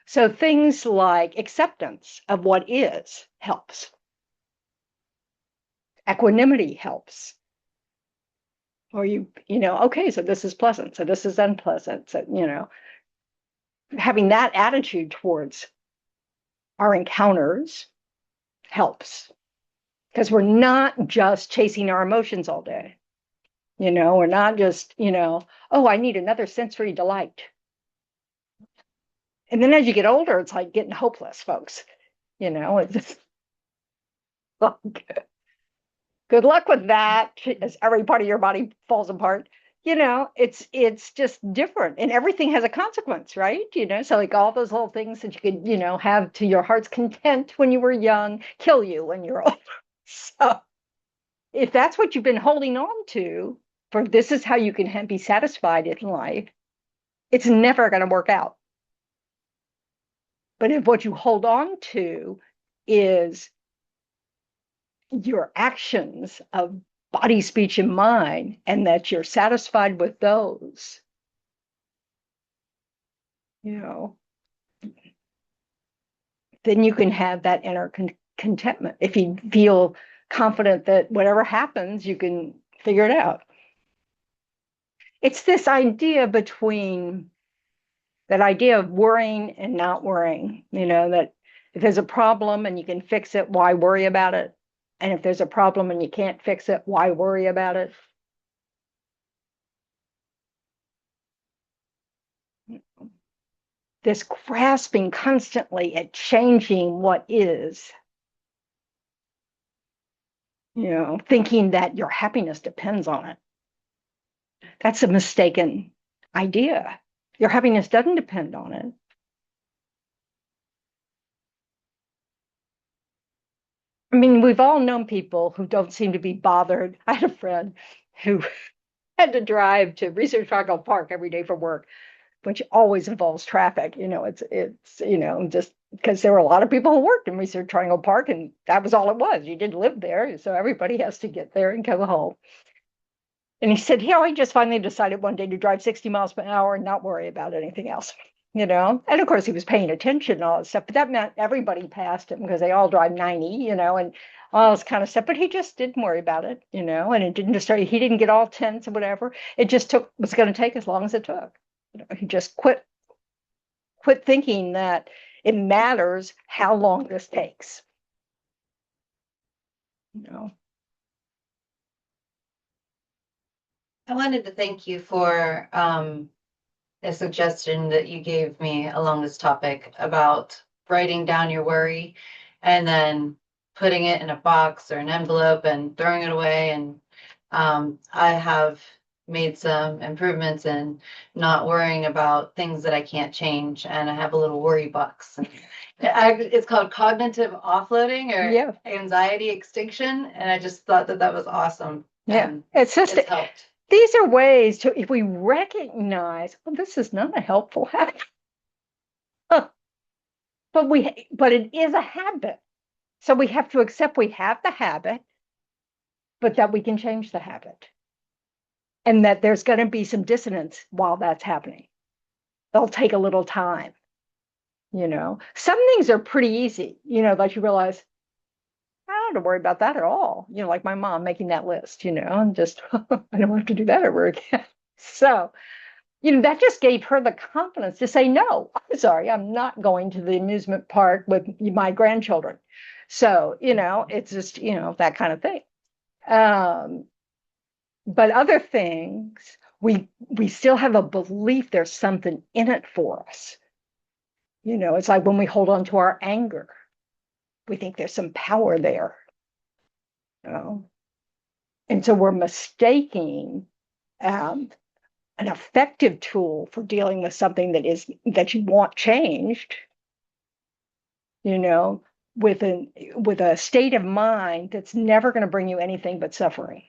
So things like acceptance of what is helps. Equanimity helps. Or okay, so this is pleasant, so this is unpleasant. So, having that attitude towards our encounters helps. Because we're not just chasing our emotions all day. We're not just, oh, I need another sensory delight. And then as you get older, it's like getting hopeless, folks. It's just, good luck with that as every part of your body falls apart. It's just different, and everything has a consequence, right? So like all those little things that you could, have to your heart's content when you were young, kill you when you're older. So if that's what you've been holding on to, for this is how you can be satisfied in life, it's never going to work out. But if what you hold on to is your actions of body, speech, and mind, and that you're satisfied with those, then you can have that inner contentment. If you feel confident that whatever happens, you can figure it out. It's this idea between that idea of worrying and not worrying, that if there's a problem and you can fix it, why worry about it? And if there's a problem and you can't fix it, why worry about it? This grasping constantly at changing what is, thinking that your happiness depends on it. That's a mistaken idea. Your happiness doesn't depend on it. I mean, we've all known people who don't seem to be bothered. I had a friend who had to drive to Research Triangle Park every day for work, which always involves traffic. It's just because there were a lot of people who worked in Research Triangle Park, and that was all it was. You didn't live there, so everybody has to get there and go home. And he said, he just finally decided one day to drive 60 miles per hour and not worry about anything else, And of course he was paying attention and all that stuff, but that meant everybody passed him because they all drive 90, and all this kind of stuff. But he just didn't worry about it, and it didn't he didn't get all tense or whatever. It just was going to take as long as it took. He just quit thinking that it matters how long this takes. I wanted to thank you for a suggestion that you gave me along this topic about writing down your worry and then putting it in a box or an envelope and throwing it away. And I have made some improvements in not worrying about things that I can't change. And I have a little worry box. It's called cognitive offloading or anxiety extinction. And I just thought that was awesome. Yeah, it's just it's helped. these are ways to, if we recognize, well, this is not a helpful habit, but it is a habit. So we have to accept we have the habit, but that we can change the habit. And that there's going to be some dissonance while that's happening. They'll take a little time. Some things are pretty easy, like you realize, I don't have to worry about that at all. Like my mom making that list, and just, I don't have to do that ever again. So, that just gave her the confidence to say, no, I'm sorry, I'm not going to the amusement park with my grandchildren. So, it's just, that kind of thing. But other things, we still have a belief there's something in it for us. It's like when we hold on to our anger, we think there's some power there. And so we're mistaking an effective tool for dealing with something that you want changed, with a state of mind that's never going to bring you anything but suffering.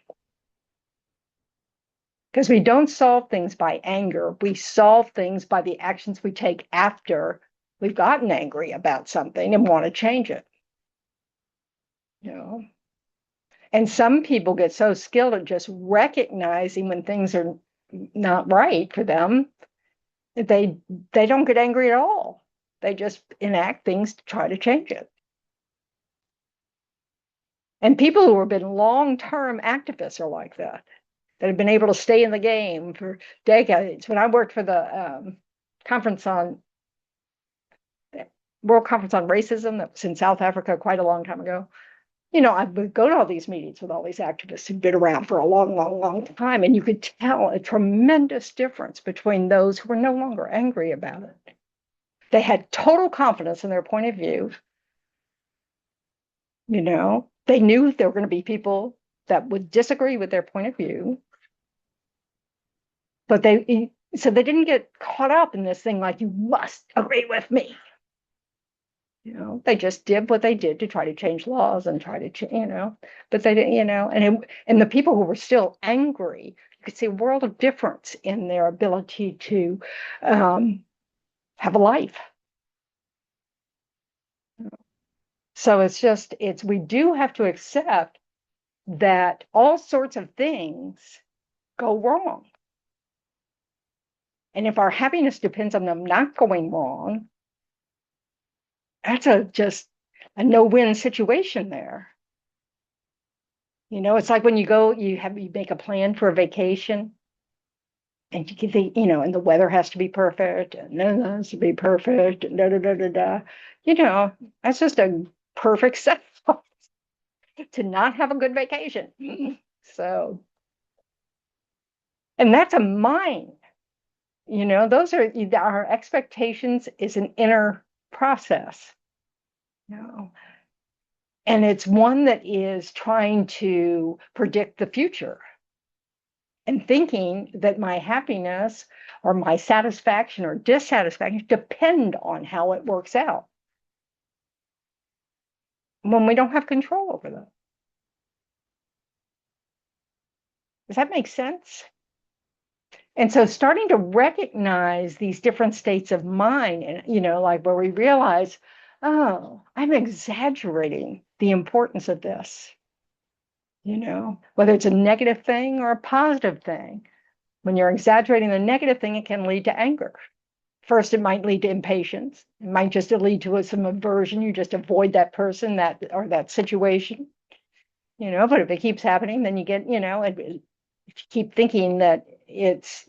Because we don't solve things by anger. We solve things by the actions we take after we've gotten angry about something and want to change it. And some people get so skilled at just recognizing when things are not right for them, they don't get angry at all. They just enact things to try to change it. And people who have been long-term activists are like that have been able to stay in the game for decades. When I worked for the World Conference on Racism that was in South Africa quite a long time ago, I would go to all these meetings with all these activists who'd been around for a long, long, long time, and you could tell a tremendous difference between those who were no longer angry about it. They had total confidence in their point of view. They knew there were going to be people that would disagree with their point of view. But they didn't get caught up in this thing like, you must agree with me. They just did what they did to try to change laws and try to, but they didn't, and the people who were still angry, you could see a world of difference in their ability to have a life. So we do have to accept that all sorts of things go wrong. And if our happiness depends on them not going wrong, that's just a no-win situation there. It's like when you make a plan for a vacation, and you can think, and the weather has to be perfect, and then it has to be perfect, and that's just a perfect setup to not have a good vacation. So, and that's a mind. Those are our expectations is an inner process. And it's one that is trying to predict the future and thinking that my happiness or my satisfaction or dissatisfaction depend on how it works out when we don't have control over them. Does that make sense? And so starting to recognize these different states of mind, and like where we realize, oh, I'm exaggerating the importance of this. Whether it's a negative thing or a positive thing. When you're exaggerating the negative thing, it can lead to anger. First, it might lead to impatience. It might just lead to some aversion. You just avoid that person, or that situation. But if it keeps happening, then you get, if you keep thinking that it's,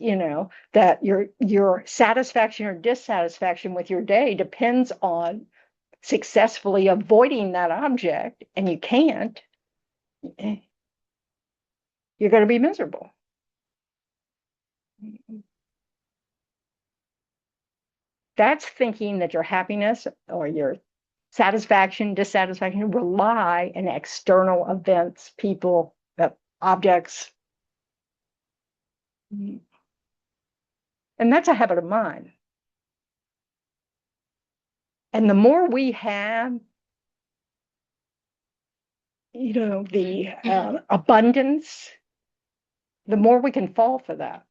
that your satisfaction or dissatisfaction with your day depends on successfully avoiding that object, and you can't, you're going to be miserable. That's thinking that your happiness or your satisfaction, dissatisfaction rely on external events, people, objects. And that's a habit of mind. And the more we have, the abundance the more we can fall for that.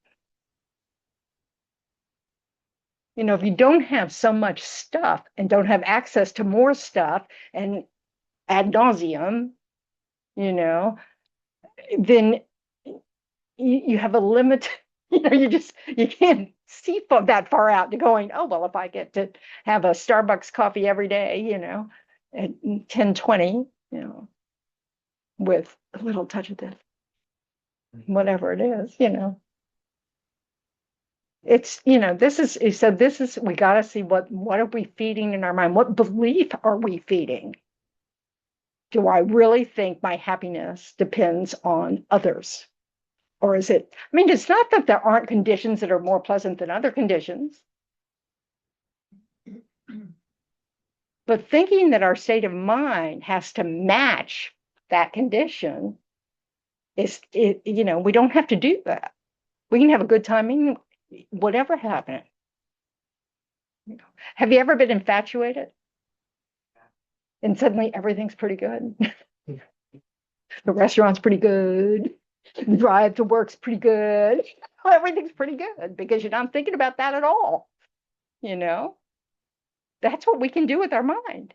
You know, if you don't have so much stuff and don't have access to more stuff and ad nauseum, you know, then you have a limit. You know, you can't see that far out to going, oh, well, if I get to have a Starbucks coffee every day, you know, at 10:20, you know, with a little touch of this, whatever it is, you know. It's, you know, we got to see what are we feeding in our mind? What belief are we feeding? Do I really think my happiness depends on others? Or is it, I mean, it's not that there aren't conditions that are more pleasant than other conditions, but thinking that our state of mind has to match that condition you know, we don't have to do that. We can have a good time in whatever happened. You know, have you ever been infatuated? And suddenly everything's pretty good. The restaurant's pretty good. The drive to work's pretty good. Everything's pretty good because you're not thinking about that at all. You know, that's what we can do with our mind.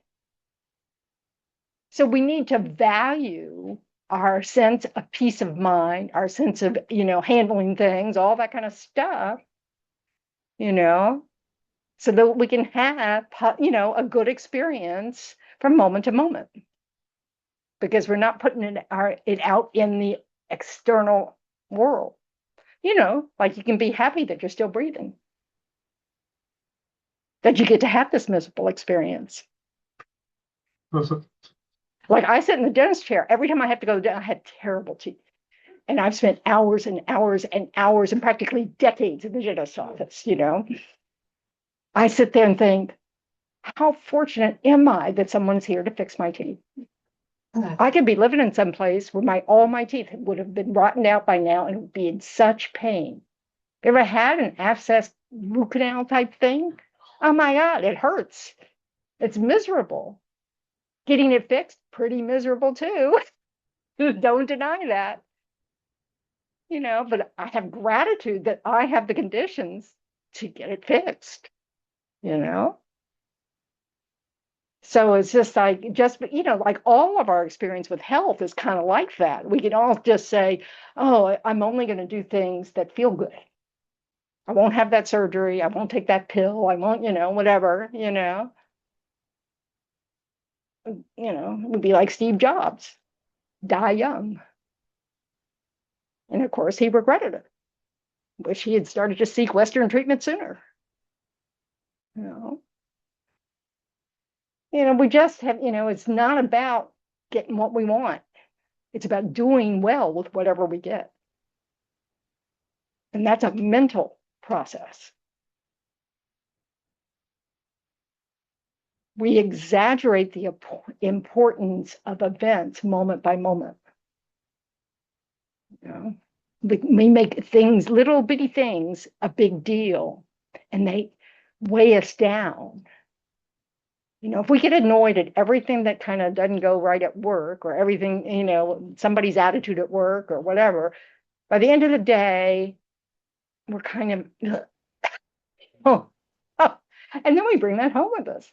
So we need to value our sense of peace of mind, our sense of, you know, handling things, all that kind of stuff, you know, so that we can have, you know, a good experience from moment to moment. Because we're not putting it out in the external world. You know, like you can be happy that you're still breathing, that you get to have this miserable experience. Like I sit in the dentist chair every time I have to go to the dentist. I had terrible teeth, and I've spent hours and hours and hours and practically decades in the dentist's office. You know, I sit there and think, how fortunate am I that someone's here to fix my teeth? I could be living in some place where all my teeth would have been rotten out by now and would be in such pain. Ever had an abscess root canal type thing? Oh my God, it hurts. It's miserable. Getting it fixed, pretty miserable too. Don't deny that. You know, but I have gratitude that I have the conditions to get it fixed, you know? So it's just like, you know, like all of our experience with health is kind of like that. We can all just say, oh, I'm only going to do things that feel good. I won't have that surgery. I won't take that pill. I won't, you know, whatever, you know. You know, it would be like Steve Jobs, die young. And of course, he regretted it. Wish he had started to seek Western treatment sooner. You know. You know, we just have, you know, it's not about getting what we want. It's about doing well with whatever we get. And that's a mental process. We exaggerate the importance of events moment by moment. You know, we make things, little bitty things, a big deal, and they weigh us down. You know, if we get annoyed at everything that kind of doesn't go right at work, or everything, you know, somebody's attitude at work or whatever, by the end of the day, we're kind of, oh, oh. And then we bring that home with us.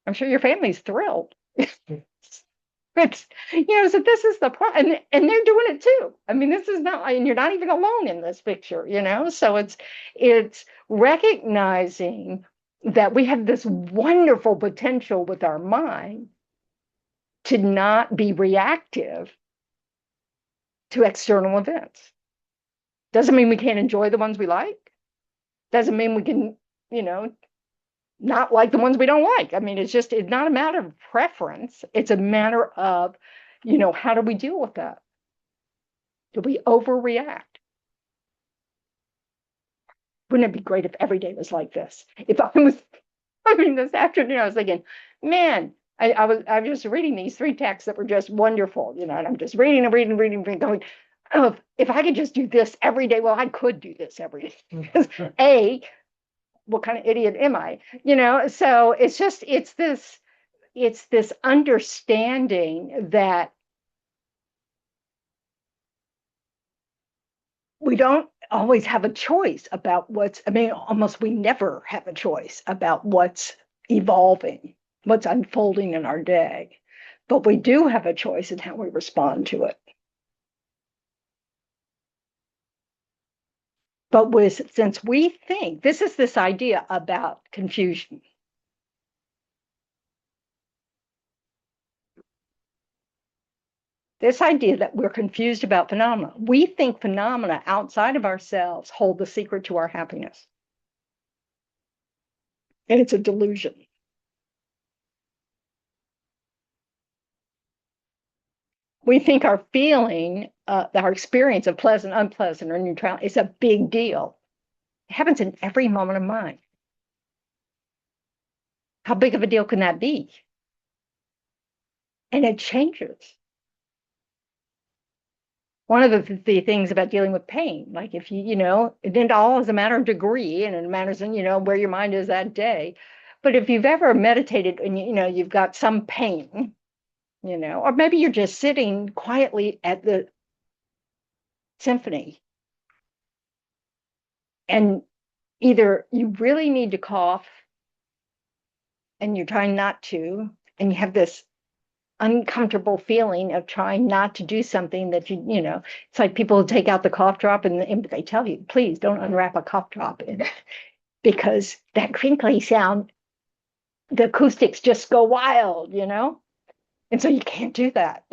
I'm sure your family's thrilled. It's, you know, so this is the problem, and they're doing it too. I mean, this is not, and you're not even alone in this picture, you know. So it's recognizing that we have this wonderful potential with our mind to not be reactive to external events. Doesn't mean we can't enjoy the ones we like. Doesn't mean we can, you know, not like the ones we don't like. I mean, it's not a matter of preference. It's a matter of, you know, how do we deal with that? Do we overreact? Wouldn't it be great if every day was like this? I mean, this afternoon I was thinking, man, I was just reading these 3 texts that were just wonderful, you know, and I'm just reading and reading, going, oh, if I could just do this every day, well, I could do this every day. What kind of idiot am I? You know, so it's this understanding that we don't always have a choice about almost we never have a choice about what's evolving, what's unfolding in our day. But we do have a choice in how we respond to it. But since we think, this is this idea about confusion. This idea that we're confused about phenomena. We think phenomena outside of ourselves hold the secret to our happiness. And it's a delusion. We think our feeling, our experience of pleasant, unpleasant, or neutral is a big deal. It happens in every moment of mind. How big of a deal can that be? And it changes. One of the things about dealing with pain, like if it all is a matter of degree and it matters in, where your mind is that day. But if you've ever meditated and, you've got some pain, or maybe you're just sitting quietly at the symphony and either you really need to cough and you're trying not to, and you have this uncomfortable feeling of trying not to do something that it's like people take out the cough drop and they tell you, please don't unwrap a cough drop because that crinkly sound, the acoustics just go wild, and so you can't do that.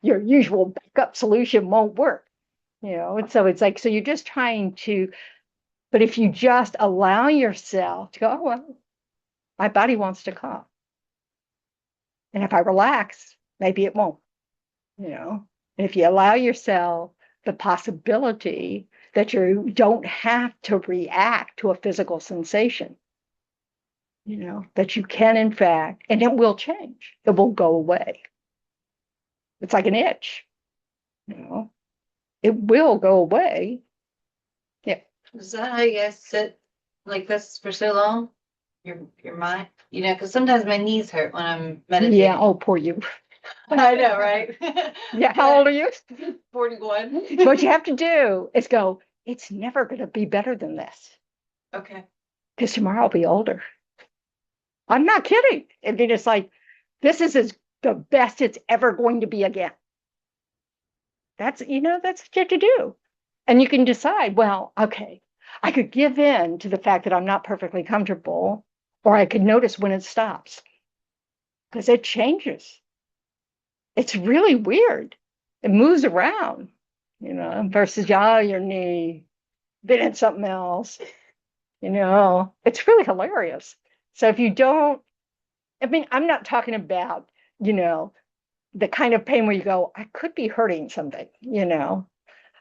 Your usual backup solution won't work, and so it's like, so you're just trying to, but if you just allow yourself to go, oh, well, my body wants to cough. And if I relax, maybe it won't, And if you allow yourself the possibility that you don't have to react to a physical sensation, that you can, in fact, and it will change, it will go away. It's like an itch, it will go away. Yeah. Is that how you guys sit like this for so long? Your mind, because sometimes my knees hurt when I'm meditating. Yeah. Oh, poor you. I know, right? Yeah. How old are you? 41. What you have to do is go, it's never going to be better than this. Okay. Because tomorrow I'll be older. I'm not kidding. I mean, it's like, this is the best it's ever going to be again. That's what you have to do. And you can decide, well, okay, I could give in to the fact that I'm not perfectly comfortable, or I could notice when it stops. Because it changes. It's really weird. It moves around, versus, your knee, been in something else, it's really hilarious. So if you don't, I'm not talking about, the kind of pain where you go, I could be hurting something,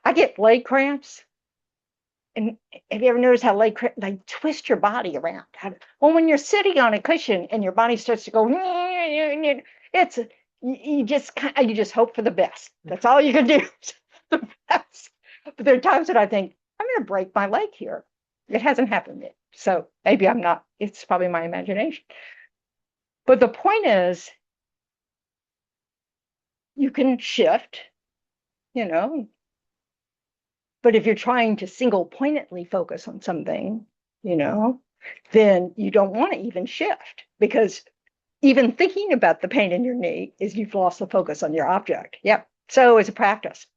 I get leg cramps. And have you ever noticed how leg cramps, like, twist your body around? Well, when you're sitting on a cushion and your body starts to go, it's, you just hope for the best. That's all you can do. The best. But there are times that I think, I'm going to break my leg here. It hasn't happened yet. So maybe I'm not, it's probably my imagination. But the point is, you can shift, but if you're trying to single pointedly focus on something, then you don't want to even shift, because even thinking about the pain in your knee is you've lost the focus on your object. Yep. So it's a practice,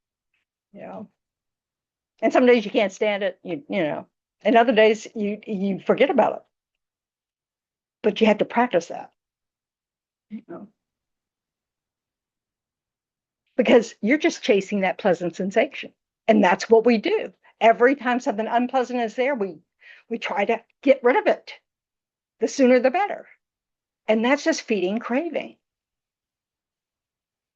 and some days you can't stand it, and other days you forget about it, but you have to practice that, because you're just chasing that pleasant sensation. And that's what we do. Every time something unpleasant is there, we try to get rid of it. The sooner the better. And that's just feeding craving.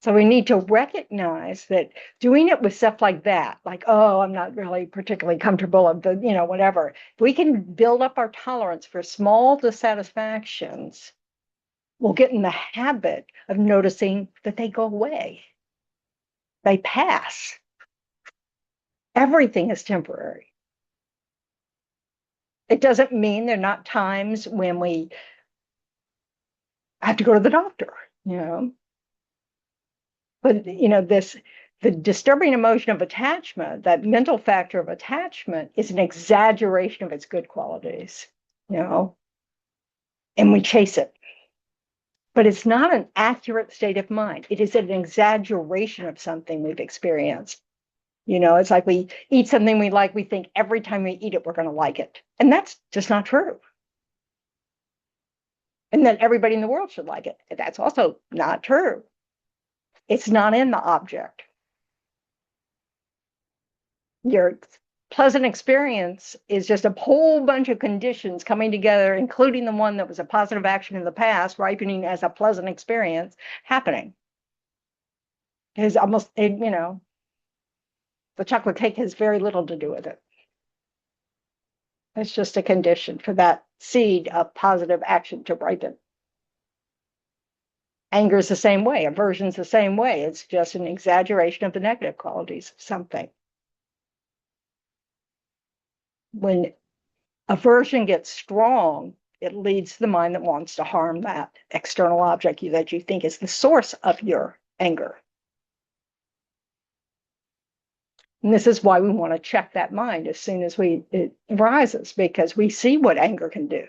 So we need to recognize that doing it with stuff like that, like, oh, I'm not really particularly comfortable of the, whatever. We can build up our tolerance for small dissatisfactions. We'll get in the habit of noticing that they go away. They pass. Everything is temporary. It doesn't mean there are not times when we have to go to the doctor, But, The disturbing emotion of attachment, that mental factor of attachment, is an exaggeration of its good qualities, and we chase it. But it's not an accurate state of mind. It is an exaggeration of something we've experienced. It's like we eat something we like, we think every time we eat it, we're going to like it. And that's just not true. And that everybody in the world should like it. That's also not true. It's not in the object. Your pleasant experience is just a whole bunch of conditions coming together, including the one that was a positive action in the past, ripening as a pleasant experience happening. It's almost, the chocolate cake has very little to do with it. It's just a condition for that seed of positive action to ripen. Anger is the same way. Aversion is the same way. It's just an exaggeration of the negative qualities of something. When aversion gets strong, it leads the mind that wants to harm that external object that you think is the source of your anger. And this is why we want to check that mind as soon as it arises, because we see what anger can do.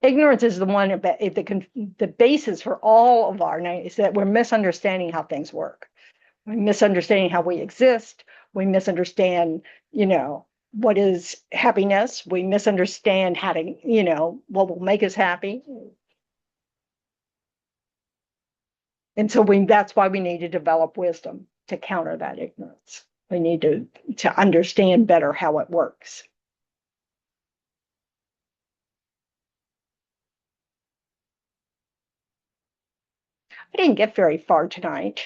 Ignorance is the one the basis for all of our is that we're misunderstanding how things work. We're misunderstanding how we exist. We misunderstand, what is happiness. We misunderstand how to, what will make us happy. And so that's why we need to develop wisdom to counter that ignorance. We need to understand better how it works. I didn't get very far tonight.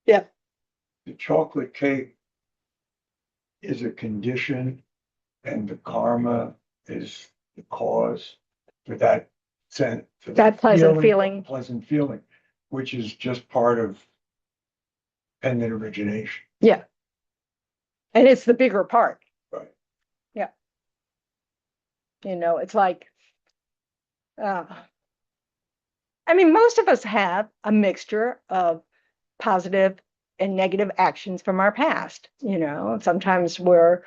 Yeah. The chocolate cake is a condition and the karma is the cause for that sense. That pleasant feeling. Pleasant feeling, which is just part of pendant origination. Yeah. And it's the bigger part. Right. Yeah. It's like, most of us have a mixture of positive and negative actions from our past. Sometimes we're,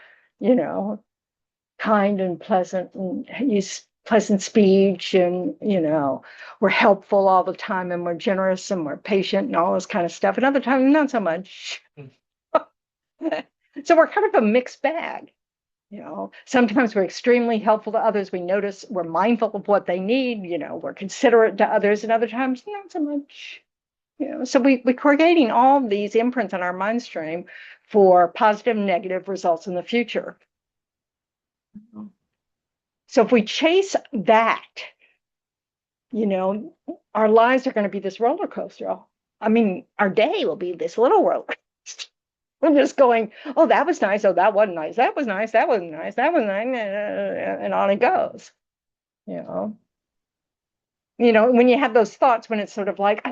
kind and pleasant and use pleasant speech and, we're helpful all the time and we're generous and we're patient and all this kind of stuff. And other times, not so much. So we're kind of a mixed bag. Sometimes we're extremely helpful to others. We notice we're mindful of what they need. We're considerate to others, and other times not so much. So we're creating all these imprints on our mind stream for positive and negative results in the future. So if we chase that, our lives are going to be this roller coaster. Our day will be this little roller coaster. We're just going, oh, that was nice. Oh, that wasn't nice. That was nice. That wasn't nice. That was nice. And on it goes. When you have those thoughts, when it's sort of like,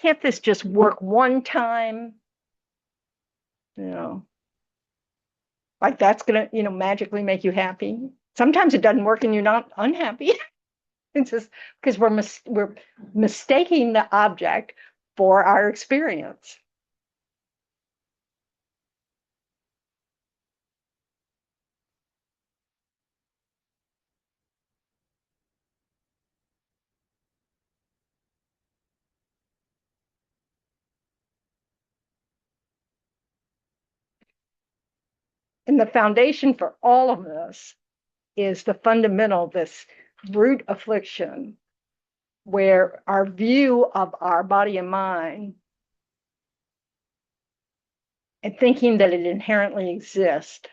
can't this just work one time? Like that's going to, magically make you happy. Sometimes it doesn't work and you're not unhappy. It's just because we're mistaking the object for our experience. And the foundation for all of this is the fundamental, this root affliction, where our view of our body and mind and thinking that it inherently exists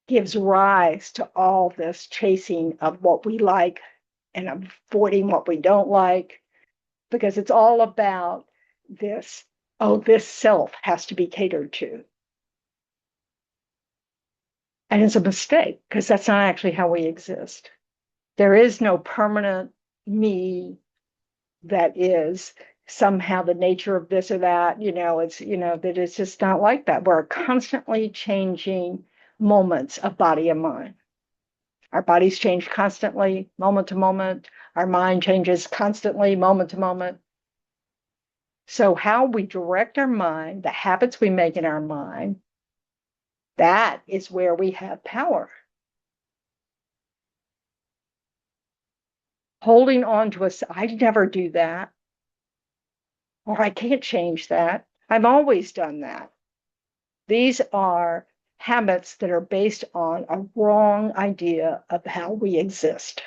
gives rise to all this chasing of what we like and avoiding what we don't like, because it's all about this, this self has to be catered to. And it's a mistake, because that's not actually how we exist. There is no permanent me that is somehow the nature of this or that. It's, that it's just not like that. We're a constantly changing moments of body and mind. Our bodies change constantly, moment to moment. Our mind changes constantly, moment to moment. So how we direct our mind, the habits we make in our mind, that is where we have power. Holding on to us, I never do that, or I can't change that. I've always done that. These are habits that are based on a wrong idea of how we exist.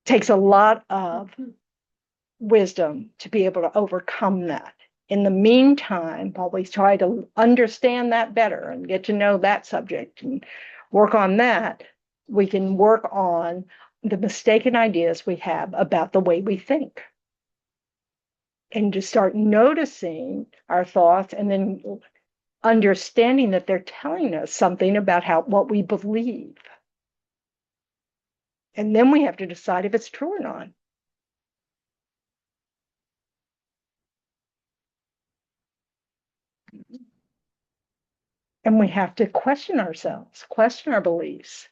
It takes a lot of wisdom to be able to overcome that. In the meantime, while we try to understand that better and get to know that subject and work on that, we can work on the mistaken ideas we have about the way we think. And to start noticing our thoughts and then understanding that they're telling us something about what we believe. And then we have to decide if it's true or not. And we have to question ourselves, question our beliefs.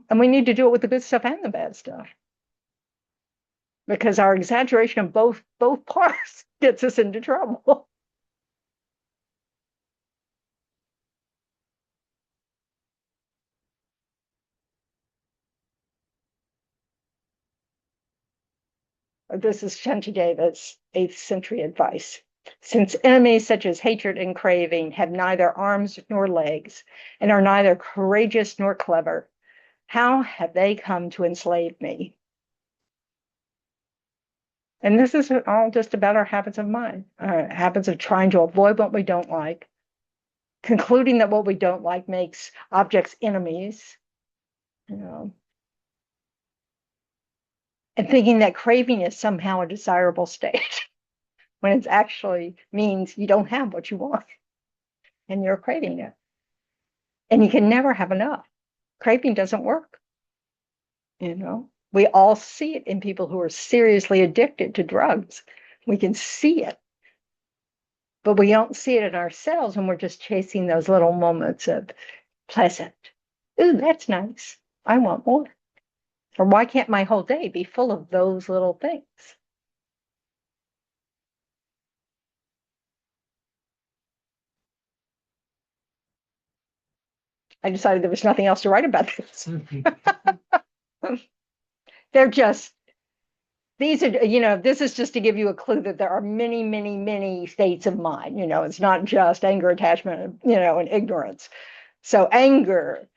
And we need to do it with the good stuff and the bad stuff. Because our exaggeration of both parts gets us into trouble. This is Shantidev's 8th century advice. Since enemies such as hatred and craving have neither arms nor legs, and are neither courageous nor clever, how have they come to enslave me? And this is all just about our habits of mind, our habits of trying to avoid what we don't like, concluding that what we don't like makes objects enemies, and thinking that craving is somehow a desirable state when it actually means you don't have what you want and you're craving it. And you can never have enough. Craving doesn't work. We all see it in people who are seriously addicted to drugs. We can see it, but we don't see it in ourselves when we're just chasing those little moments of pleasant. Ooh, that's nice. I want more. Or why can't my whole day be full of those little things? I decided there was nothing else to write about this. They're just, these are, this is just to give you a clue that there are many, many, many states of mind. It's not just anger, attachment, and ignorance. So anger,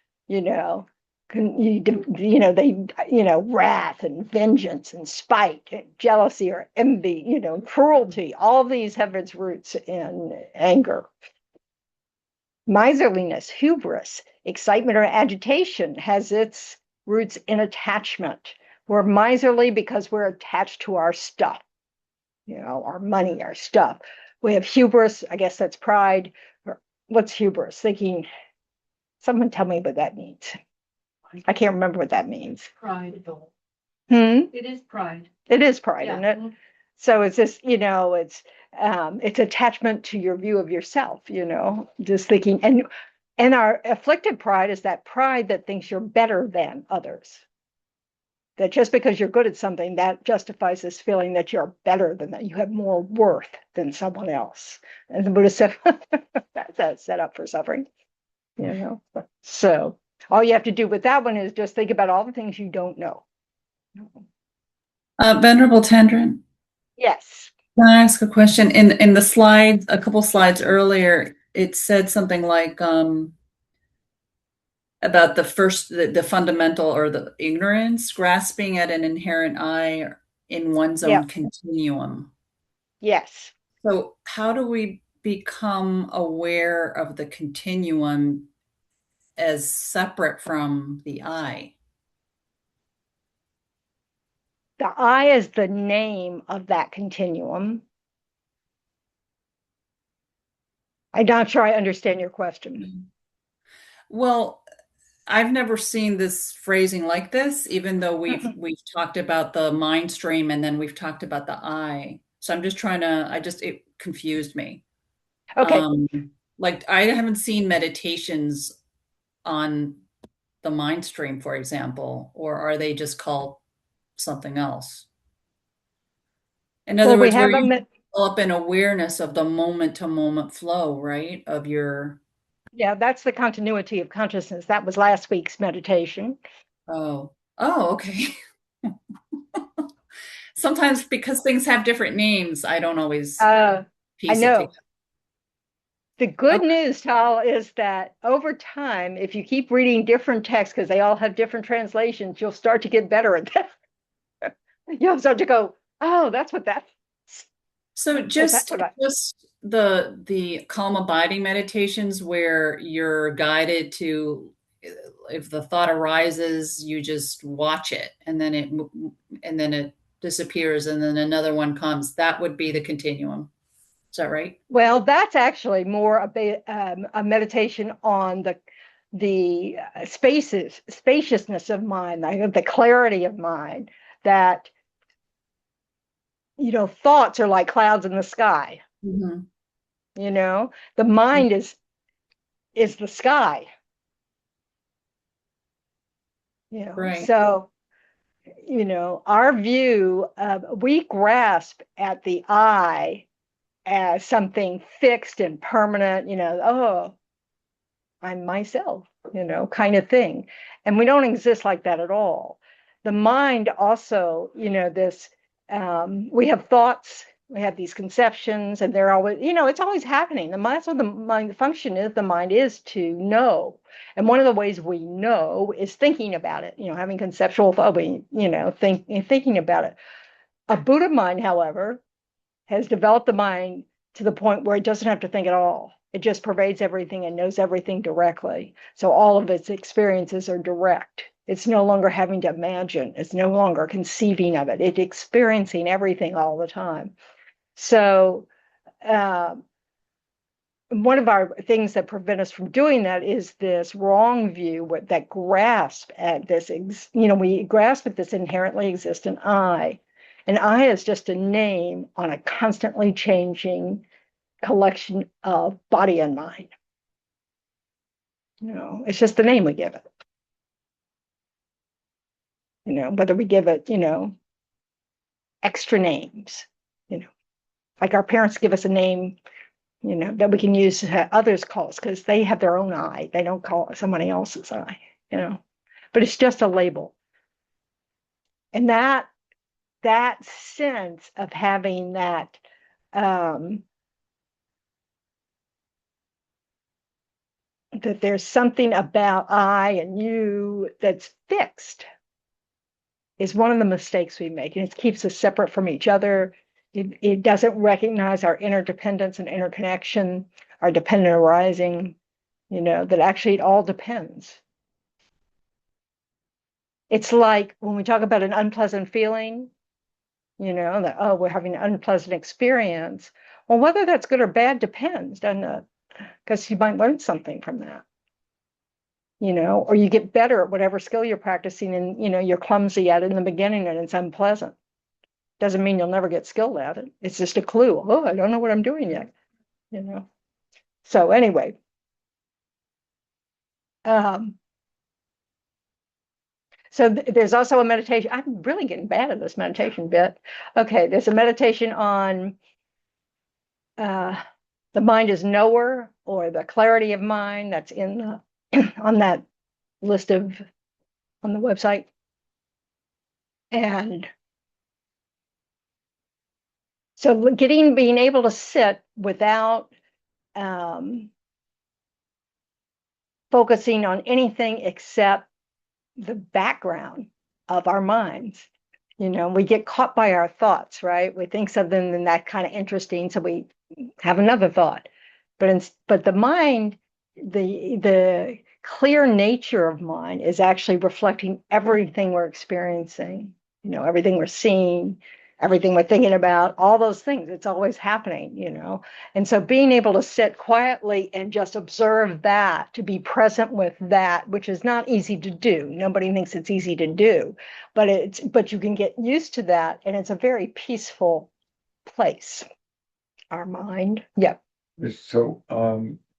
wrath and vengeance and spite and jealousy or envy, cruelty, all of these have its roots in anger. Miserliness, hubris, excitement or agitation has its roots in attachment. We're miserly because we're attached to our stuff, our money, our stuff. We have hubris, I guess that's pride. What's hubris? Thinking, someone tell me what that means. I can't remember what that means. Pride. It is pride. It is pride, Yeah. isn't it? So it's just, it's attachment to your view of yourself, just thinking, and our afflicted pride is that pride that thinks you're better than others. That just because you're good at something, that justifies this feeling that you're better than that, you have more worth than someone else. And the Buddha said, that's a setup for suffering, So all you have to do with that one is just think about all the things you don't know. Venerable Tendron, Yes. can I ask a question? In the slides, a couple slides earlier, it said something like about the fundamental or the ignorance, grasping at an inherent I in one's own continuum. Yes. So how do we become aware of the continuum as separate from the I? The I is the name of that continuum. I'm not sure I understand your question. Well, I've never seen this phrasing like this, even though we've talked about the mind stream and then we've talked about the I. So I'm just trying to, it confused me. Okay, Like I haven't seen meditations on the mind stream, for example, or are they just called something else? In well, other we words, where have you develop an awareness of the moment to moment flow, right? Of your, yeah, that's the continuity of consciousness. That was last week's meditation. okay. Sometimes because things have different names, I don't always I piece it know. together. The good Okay. news, Tal, is that over time, if you keep reading different texts, because they all have different translations, you'll start to get better at that. You'll start to go, oh, that's what that is. So Oh, that's what I, just the calm abiding meditations where you're guided to, if the thought arises, you just watch it and then it disappears and then another one comes. That would be the continuum. Is that right? well, that's actually more a meditation on the spaciousness of mind, the clarity of mind, that, thoughts are like clouds in the sky, Mm-hmm. the mind is the sky, Right. so, our view, we grasp at the I as something fixed and permanent, oh, I'm myself, kind of thing. And we don't exist like that at all. The mind also, we have thoughts, we have these conceptions, and they're always, it's always happening. That's what the mind function is. The mind is to know. And one of the ways we know is thinking about it, having conceptual thought, thinking about it. A Buddha mind, however, has developed the mind to the point where it doesn't have to think at all. It just pervades everything and knows everything directly. So all of its experiences are direct. It's no longer having to imagine. It's no longer conceiving of it. It's experiencing everything all the time. So one of our things that prevent us from doing that is this wrong view that grasp at this, we grasp at this inherently existent I. And I is just a name on a constantly changing collection of body and mind. It's just the name we give it. Whether we give it, extra names, like our parents give us a name, that we can use to have others call us because they have their own I. They don't call it somebody else's I, but it's just a label. And that sense of having that that there's something about I and you that's fixed is one of the mistakes we make. And it keeps us separate from each other. It doesn't recognize our interdependence and interconnection, our dependent arising, that actually it all depends. It's like when we talk about an unpleasant feeling, that, oh, we're having an unpleasant experience. Well, whether that's good or bad depends, doesn't it? Because you might learn something from that, or you get better at whatever skill you're practicing and, you're clumsy at it in the beginning and it's unpleasant. Doesn't mean you'll never get skilled at it. It's just a clue. Oh, I don't know what I'm doing yet, So anyway, so there's also a meditation. I'm really getting bad at this meditation bit. Okay, there's a meditation on the mind is knower, or the clarity of mind, that's in on that list on the website. And so being able to sit without focusing on anything except the background of our minds. We get caught by our thoughts, right? We think something and that kind of interesting, so we have another thought. But the mind, the clear nature of mind is actually reflecting everything we're experiencing, everything we're seeing, everything we're thinking about, all those things. It's always happening, you know. And so being able to sit quietly and just observe that, to be present with that, which is not easy to do. Nobody thinks it's easy to do, but you can get used to that, and it's a very peaceful place. Our mind. Yeah. So,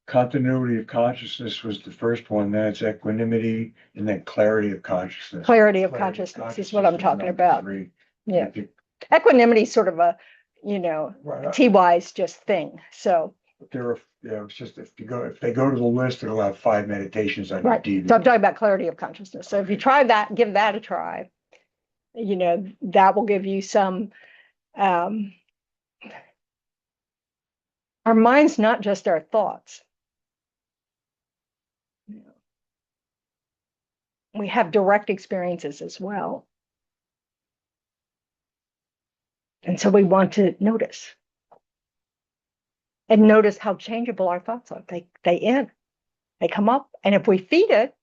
continuity of consciousness was the first one, then it's equanimity, and then clarity of consciousness. Clarity of consciousness is what I'm was talking number about. 3. Yeah. I think- Equanimity is sort of a, you know, Right. T-wise just thing. So, There are, yeah, it's just if they go to the list, it'll have 5 meditations on your right. DVD. So I'm talking about clarity of consciousness. So if you try that, give that a try, you know, that will give you some, our mind's not just our thoughts. We have direct experiences as well. And so we want to notice. And notice how changeable our thoughts are. They end. They come up. And if we feed it,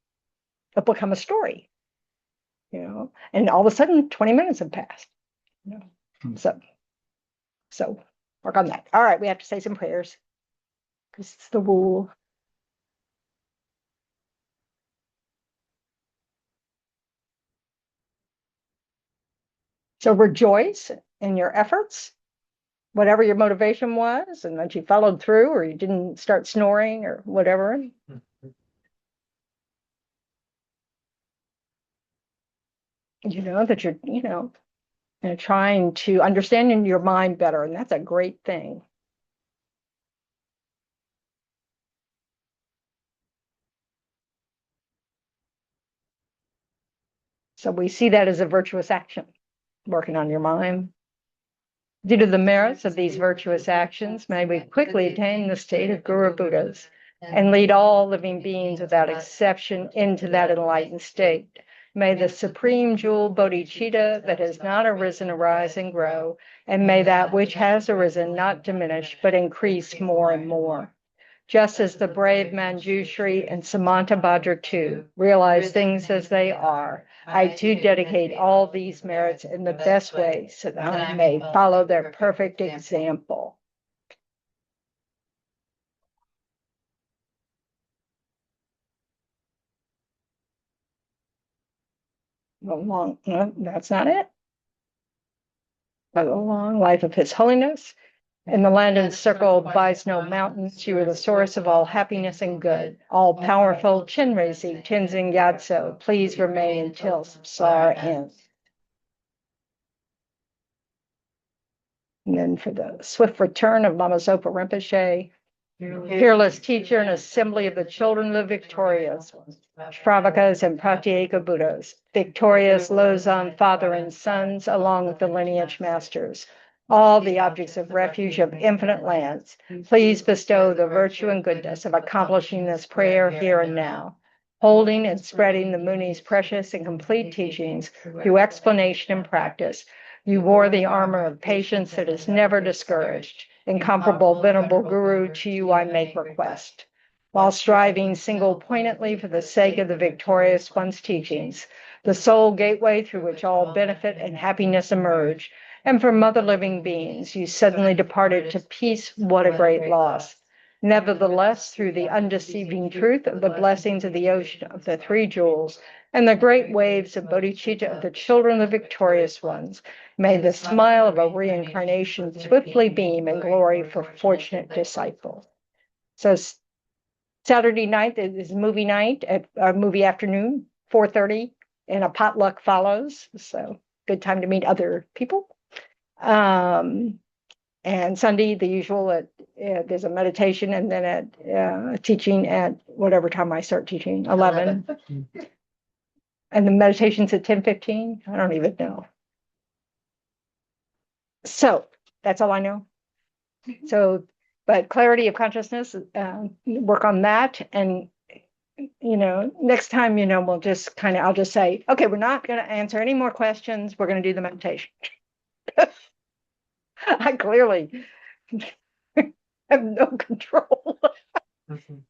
it'll become a story. You know, and all of a sudden 20 minutes have passed. You know? So work on that. All right, we have to say some prayers. Because it's the rule. So rejoice in your efforts, whatever your motivation was, and that you followed through or you didn't start snoring or whatever. You know, that you're, you know, trying to understand your mind better, and that's a great thing. So we see that as a virtuous action, working on your mind. Due to the merits of these virtuous actions, may we quickly attain the state of Guru Buddhas and lead all living beings without exception into that enlightened state. May the supreme jewel bodhicitta that has not arisen arise and grow, and may that which has arisen not diminish, but increase more and more. Just as the brave Manjushri and Samantabhadra too realize things as they are, I too dedicate all these merits in the best way so that I may follow their perfect example. No, that's not it. By the long life of His Holiness, in the land encircled by snow mountains, you are the source of all happiness and good. All powerful Chinrezi, Tenzin Gyatso, please remain until samsara ends. And then for the swift return of Lama Zopa Rinpoche, fearless teacher and assembly of the children of the victorious, Shravakas and Pratyeka Buddhas, victorious Losam father and sons, along with the lineage masters, all the objects of refuge of infinite lands, please bestow the virtue and goodness of accomplishing this prayer here and now, holding and spreading the Muni's precious and complete teachings through explanation and practice. You wore the armor of patience that is never discouraged. Incomparable Venerable Guru, to you I make request. While striving single-pointedly for the sake of the victorious one's teachings, the sole gateway through which all benefit and happiness emerge, and from other living beings, you suddenly departed to peace. What a great loss. Nevertheless, through the undeceiving truth of the blessings of the ocean of the three jewels and the great waves of bodhicitta of the children of the victorious ones, may the smile of a reincarnation swiftly beam in glory for fortunate disciples. So Saturday night is movie night at movie afternoon, 4:30, and a potluck follows. So good time to meet other people. And Sunday, the usual, there's a meditation and then a teaching at whatever time I start teaching, 11. And the meditation's at 10:15. I don't even know. So that's all I know. So, but clarity of consciousness, work on that. And, you know, next time, you know, we'll just kind of, I'll just say, okay, we're not going to answer any more questions. We're going to do the meditation. I clearly have no control.